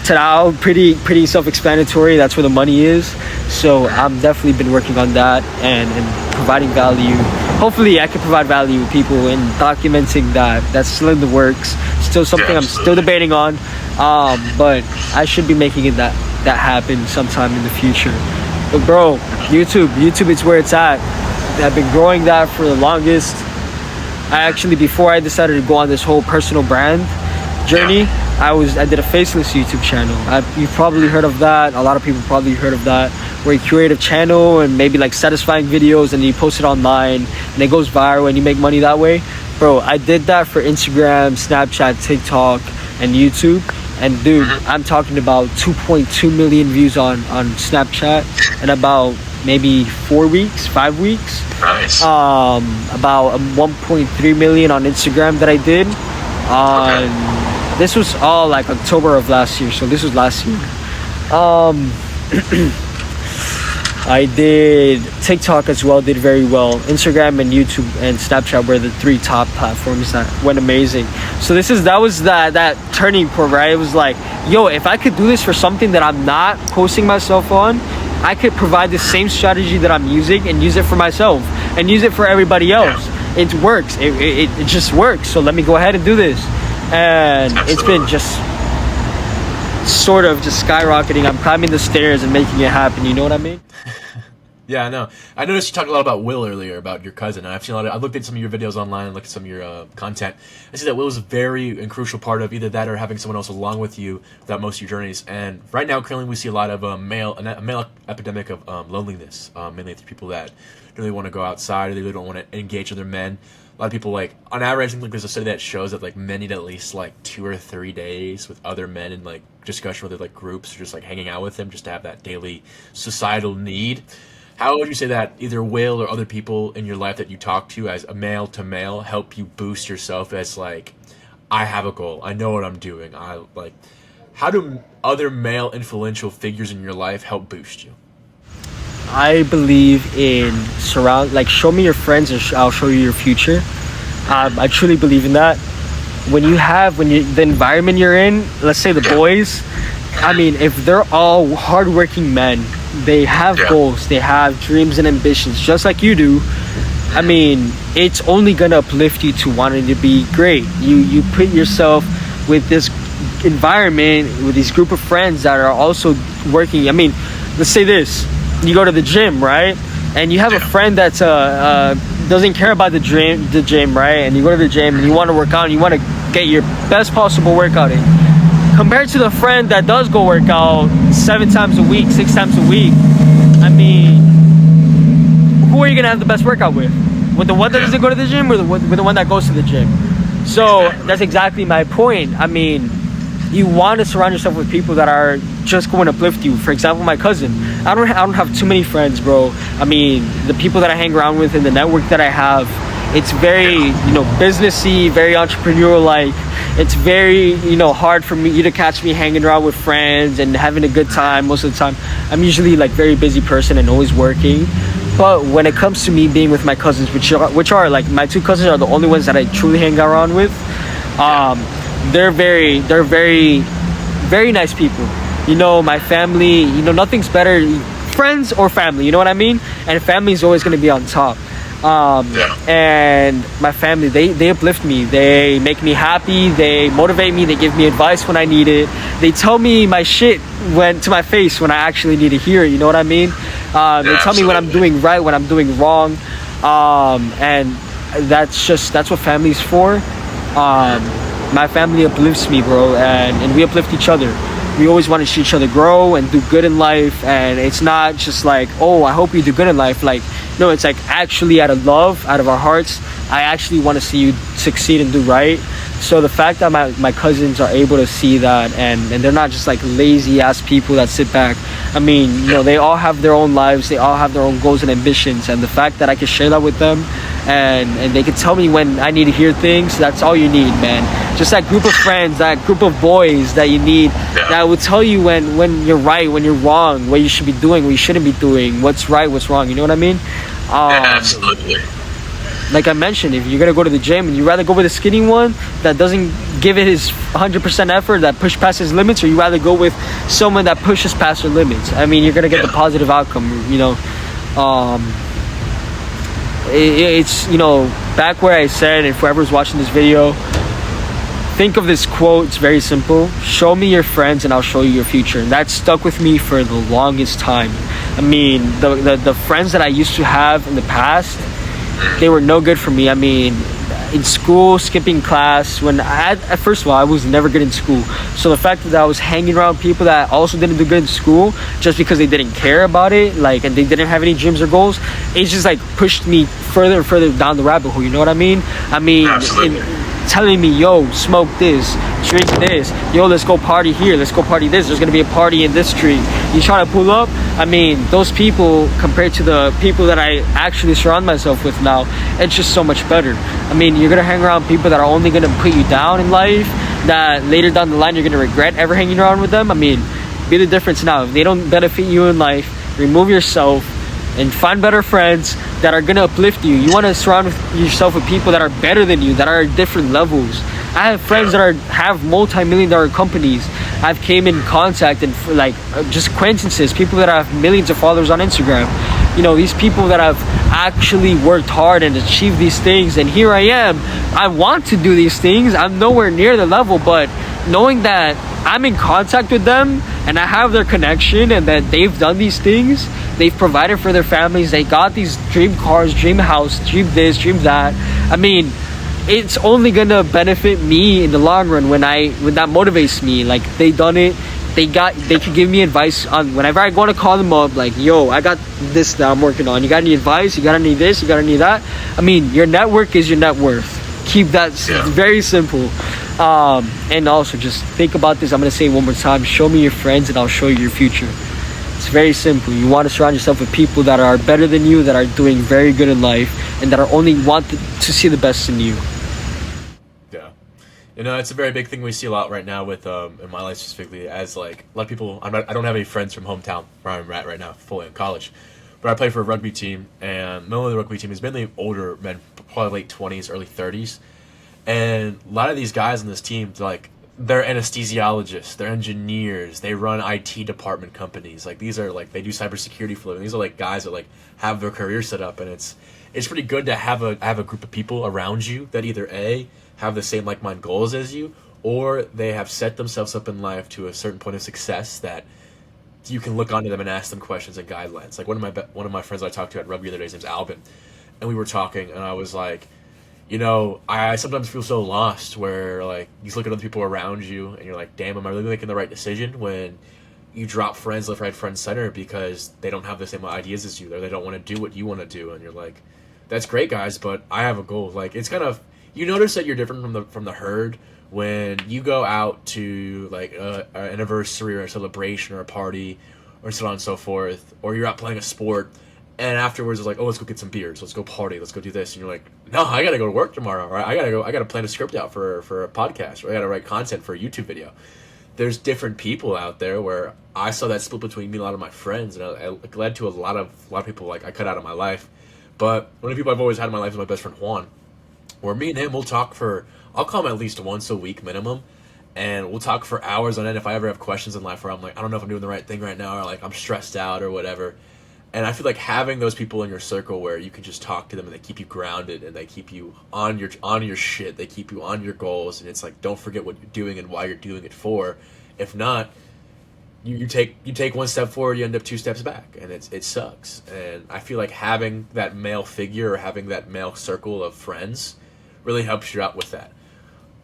ta-da, pretty self-explanatory. That's where the money is. So I've definitely been working on that and providing value. Hopefully I can provide value to people and documenting that. That's still in the works. Still something I'm still debating on. But I should be making it that happen sometime in the future. But bro, YouTube is where it's at. I've been growing that for the longest. Before I decided to go on this whole personal brand journey, I did a faceless YouTube channel. You've probably heard of that. A lot of people probably heard of that, where you create a channel and maybe like satisfying videos and you post it online and it goes viral and you make money that way. Bro, I did that for Instagram, Snapchat, TikTok, and YouTube. And dude, I'm talking about 2.2 million views on Snapchat and about maybe 5 weeks. Nice. About 1.3 million on Instagram that I did. This was all like October of last year, so this was last year. I did TikTok as well, did very well. Instagram and YouTube and Snapchat were the 3 top platforms that went amazing. So that was that turning point, right? It was like, yo, if I could do this for something that I'm not posting myself on, I could provide the same strategy that I'm using and use it for myself and use it for everybody else. It works. It just works. So let me go ahead and do this. And it's been just sort of just skyrocketing. I'm climbing the stairs and making it happen. You know what I mean? Yeah, I know. I noticed you talked a lot about Will earlier, about your cousin. And I looked at some of your videos online and looked at some of your content. I see that Will is a very and crucial part of either that or having someone else along with you throughout most of your journeys. And right now, currently, we see a lot of a male epidemic of loneliness, mainly through people that really want to go outside or they really don't want to engage with other men. A lot of people, like, on average, I think there's a study that shows that, like, men need at least, like, 2 or 3 days with other men in, like, discussion with, like, groups or just, like, hanging out with them just to have that daily societal need. How would you say that either Will or other people in your life that you talk to as a male to male help you boost yourself as, like, I have a goal, I know what I'm doing, how do other male influential figures in your life help boost you? I believe in show me your friends and I'll show you your future. I truly believe in that. The environment you're in, let's say the boys, I mean, if they're all hardworking men, they have goals, they have dreams and ambitions, just like you do. I mean, it's only gonna uplift you to wanting to be great. You put yourself with this environment, with these group of friends that are also working. I mean, let's say this. You go to the gym, right? And you have a friend that's doesn't care about the gym, right? And you go to the gym and you want to work out and you want to get your best possible workout in. Compared to the friend that does go work out 7 times a week, 6 times a week, I mean, who are you gonna have the best workout with? With the one that doesn't go to the gym or with the one that goes to the gym? So that's exactly my point. I mean, you want to surround yourself with people that are just going to uplift you. For example, my cousin. I don't have too many friends, bro. I mean, the people that I hang around with and the network that I have, it's very, businessy, very entrepreneurial-like. It's very, hard for you to catch me hanging around with friends and having a good time most of the time. I'm usually like very busy person and always working. But when it comes to me being with my cousins, which are like my 2 cousins are the only ones that I truly hang around with. They're very, very nice people. My family, nothing's better, friends or family, you know what I mean? And family is always going to be on top. And my family, they uplift me. They make me happy. They motivate me. They give me advice when I need it. They tell me my shit to my face when I actually need to hear it, you know what I mean? They tell me when I'm doing right, when I'm doing wrong. And that's what family's for. My family uplifts me, bro, and we uplift each other. We always want to see each other grow and do good in life, and it's not just like, oh, I hope you do good in life. Like, no, it's like actually out of love, out of our hearts, I actually want to see you succeed and do right. So the fact that my cousins are able to see that, and they're not just like lazy ass people that sit back. I mean, they all have their own lives, they all have their own goals and ambitions, and the fact that I can share that with them, and they can tell me when I need to hear things, that's all you need, man. Just that group of friends, that group of boys that you need, that will tell you when you're right, when you're wrong, what you should be doing, what you shouldn't be doing, what's right, what's wrong, you know what I mean? Absolutely. Like I mentioned, if you're gonna go to the gym and you rather go with a skinny one that doesn't give it his 100% effort, that push past his limits, or you rather go with someone that pushes past their limits, I mean, you're gonna get the positive outcome. It's back where I said, if whoever's watching this video, think of this quote. It's very simple: show me your friends and I'll show you your future. And that stuck with me for the longest time. I mean, the friends that I used to have in the past, they were no good for me. I mean, in school, skipping class, first of all, I was never good in school. So the fact that I was hanging around people that also didn't do good in school just because they didn't care about it, and they didn't have any dreams or goals, it just pushed me further and further down the rabbit hole. You know what I mean? Telling me, yo, smoke this, drink this, yo, let's go party here, let's go party this, there's gonna be a party in this street, you trying to pull up? I mean, those people, compared to the people that I actually surround myself with now, it's just so much better. I mean, you're gonna hang around people that are only gonna put you down in life, that later down the line you're gonna regret ever hanging around with them. I mean, be the difference now. If they don't benefit you in life, remove yourself and find better friends that are gonna uplift you. You want to surround yourself with people that are better than you, that are at different levels. I have friends that have multi-million-dollar companies. I've came in contact and just acquaintances, people that have millions of followers on Instagram. These people that have actually worked hard and achieved these things, and here I am. I want to do these things. I'm nowhere near the level, but knowing that I'm in contact with them and I have their connection and that they've done these things, they've provided for their families, they got these dream cars, dream house, dream this, dream that. I mean, it's only gonna benefit me in the long run when that motivates me. Like, they done it, they could give me advice on whenever I want to call them up, like, yo, I got this that I'm working on, you got any advice, you gotta need this, you gotta need that. I mean, your network is your net worth. Keep that very simple. And also, just think about this. I'm gonna say it one more time: show me your friends and I'll show you your future. It's very simple. You want to surround yourself with people that are better than you, that are doing very good in life, and that are only want to see the best in you. Yeah. It's a very big thing we see a lot right now with in my life specifically, as like a lot of people. I don't have any friends from hometown where I'm at right now, fully in college, but I play for a rugby team, and mainly the rugby team is mainly older men, probably late 20s, early 30s, and a lot of these guys on this team, they're anesthesiologists, they're engineers, they run IT department companies. These are they do cybersecurity for a living. These are guys that have their career set up, and it's pretty good to have a group of people around you that either A, have the same like-minded goals as you, or they have set themselves up in life to a certain point of success that you can look onto them and ask them questions and guidelines. Like one of my friends I talked to at rugby the other day, his name's Albin, and we were talking, and I was like, I sometimes feel so lost where you look at other people around you and you're like, damn, am I really making the right decision when you drop friends left, right, front, center because they don't have the same ideas as you, or they don't want to do what you want to do, and you're like, that's great, guys, but I have a goal. It's kind of, you notice that you're different from the herd when you go out to an anniversary or a celebration or a party or so on and so forth, or you're out playing a sport. And afterwards, it's oh, let's go get some beers. Let's go party. Let's go do this. And you're like, no, I gotta go to work tomorrow. Right? I gotta plan a script out for a podcast. Or I gotta write content for a YouTube video. There's different people out there where I saw that split between me and a lot of my friends, and it led to a lot of people I cut out of my life. But one of the people I've always had in my life is my best friend Juan, where me and him will talk I'll call him at least once a week minimum, and we'll talk for hours on end if I ever have questions in life where I'm like, I don't know if I'm doing the right thing right now, or I'm stressed out or whatever. And I feel like having those people in your circle where you can just talk to them and they keep you grounded and they keep you on your shit, they keep you on your goals, and it's don't forget what you're doing and why you're doing it for. If not, you take one step forward, you end up two steps back, and it sucks. And I feel like having that male figure or having that male circle of friends really helps you out with that.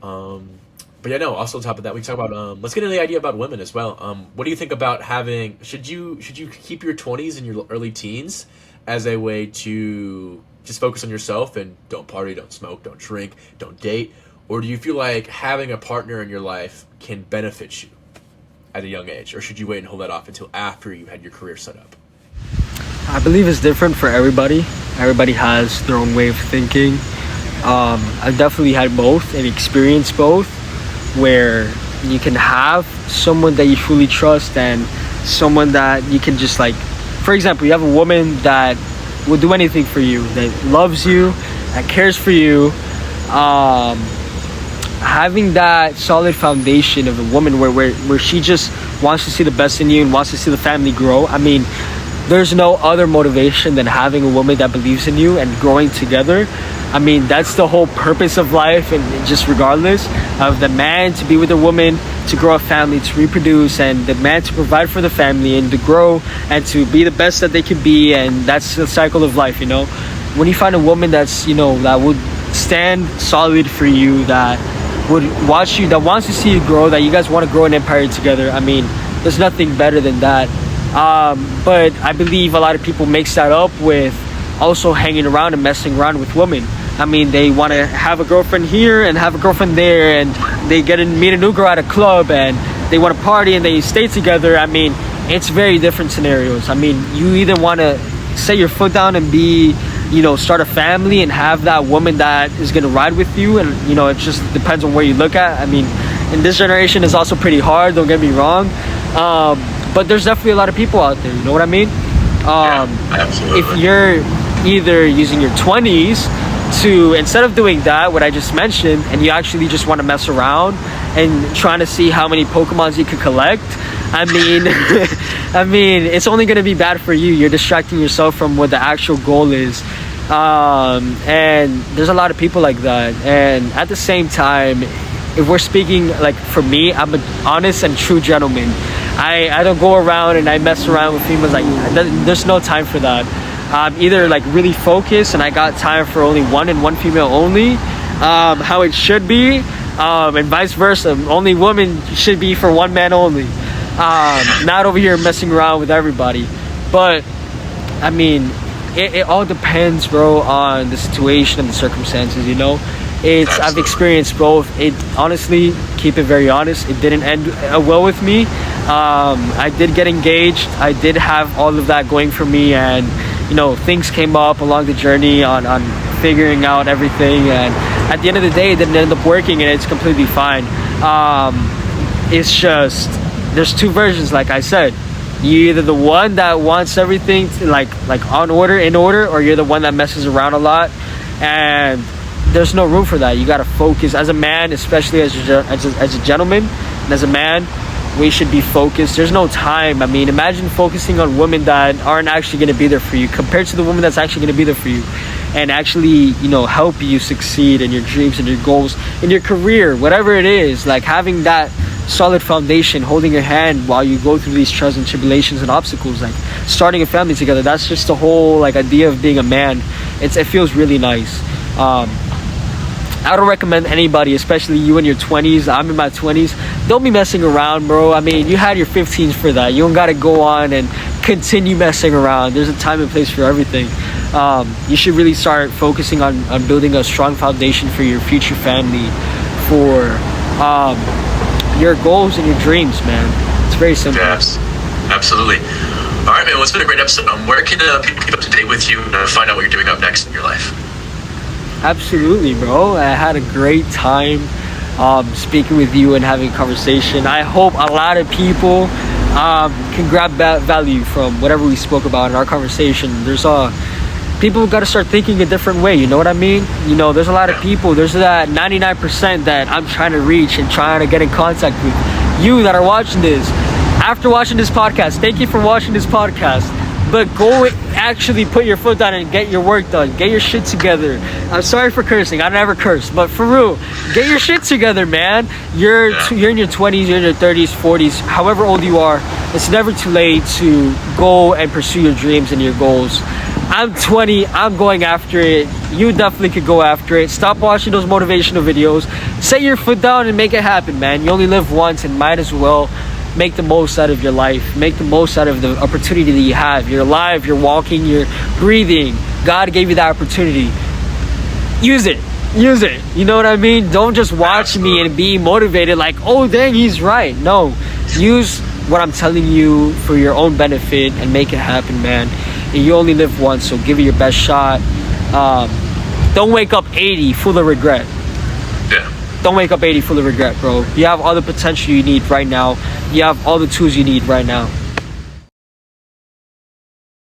But yeah, no. Also, on top of that, we talk about let's get into the idea about women as well. What do you think about having? Should you keep your 20s and your early teens as a way to just focus on yourself and don't party, don't smoke, don't drink, don't date, or do you feel like having a partner in your life can benefit you at a young age, or should you wait and hold that off until after you had your career set up? I believe it's different for everybody. Everybody has their own way of thinking. I've definitely had both and experienced both, where you can have someone that you fully trust and someone that you can just like, for example, you have a woman that will do anything for you, that loves you, that cares for you. Having that solid foundation of a woman where she just wants to see the best in you and wants to see the family grow. I mean, there's no other motivation than having a woman that believes in you and growing together. I mean, that's the whole purpose of life, and just regardless of the man to be with a woman, to grow a family, to reproduce, and the man to provide for the family and to grow and to be the best that they can be. And that's the cycle of life, you know. When you find a woman that's, you know, that would stand solid for you, that would watch you, that wants to see you grow, that you guys want to grow an empire together, I mean, there's nothing better than that. But I believe a lot of people mix that up with also hanging around and messing around with women. I mean, they want to have a girlfriend here and have a girlfriend there, and they get to meet a new girl at a club, and they want to party and they stay together. I mean, it's very different scenarios. I mean, you either want to set your foot down and be, you know, start a family and have that woman that is going to ride with you, and, you know, it just depends on where you look at. I mean, in this generation, it's also pretty hard, don't get me wrong. But there's definitely a lot of people out there, you know what I mean? Absolutely. If you're either using your 20s to, instead of doing that, what I just mentioned, and you actually just want to mess around and trying to see how many Pokemons you can collect, I mean, I mean, it's only going to be bad for you. You're distracting yourself from what the actual goal is. And there's a lot of people like that. And at the same time, if we're speaking, like, for me, I'm an honest and true gentleman. I don't go around and I mess around with females. Like, there's no time for that. I'm either like really focused and I got time for only one and one female only, how it should be, and vice versa. Only women should be for one man only. Not over here messing around with everybody. But I mean, it all depends, bro, on the situation and the circumstances, you know. I've experienced both. It honestly, keep it very honest, it didn't end well with me. I did get engaged. I did have all of that going for me, and you know, things came up along the journey on figuring out everything, and at the end of the day, it didn't end up working, and it's completely fine. It's just, there's two versions, like I said. You're either the one that wants everything to, like in order, or you're the one that messes around a lot, and there's no room for that. You gotta focus as a man, especially as a gentleman, and as a man, we should be focused. There's no time. I mean, imagine focusing on women that aren't actually going to be there for you compared to the woman that's actually going to be there for you and actually, you know, help you succeed in your dreams and your goals, in your career, whatever it is. Like, having that solid foundation, holding your hand while you go through these trials and tribulations and obstacles, like starting a family together. That's just the whole like idea of being a man. It feels really nice. I don't recommend anybody, especially you in your 20s. I'm in my 20s. Don't be messing around, bro. I mean, you had your 15s for that. You don't got to go on and continue messing around. There's a time and place for everything. You should really start focusing on building a strong foundation for your future family, for your goals and your dreams, man. It's very simple. Yes, absolutely. All right, man. Well, it's been a great episode. Where can people keep up to date with you and find out what you're doing up next in your life? Absolutely, bro. I had a great time speaking with you and having a conversation. I hope a lot of people can grab that value from whatever we spoke about in our conversation. There's people got to start thinking a different way, you know what I mean? You know, there's a lot of people, there's that 99% that I'm trying to reach and trying to get in contact with. You that are watching this, after watching this podcast, thank you for watching this podcast. But go actually put your foot down and get your work done. Get your shit together. I'm sorry for cursing. I never curse. But for real, get your shit together, man. You're in your 20s, you're in your 30s, 40s, however old you are. It's never too late to go and pursue your dreams and your goals. I'm 20. I'm going after it. You definitely could go after it. Stop watching those motivational videos. Set your foot down and make it happen, man. You only live once and might as well make the most out of your life. Make the most out of the opportunity that you have. You're alive, you're walking, you're breathing. God gave you that opportunity. Use it. Use it. You know what I mean? Don't just watch me and be motivated like, oh dang, he's right. No. Use what I'm telling you for your own benefit and make it happen, man. And you only live once, so give it your best shot. Don't wake up 80 full of regret. Yeah. Don't wake up 80 full of regret, bro. You have all the potential you need right now. You have all the tools you need right now.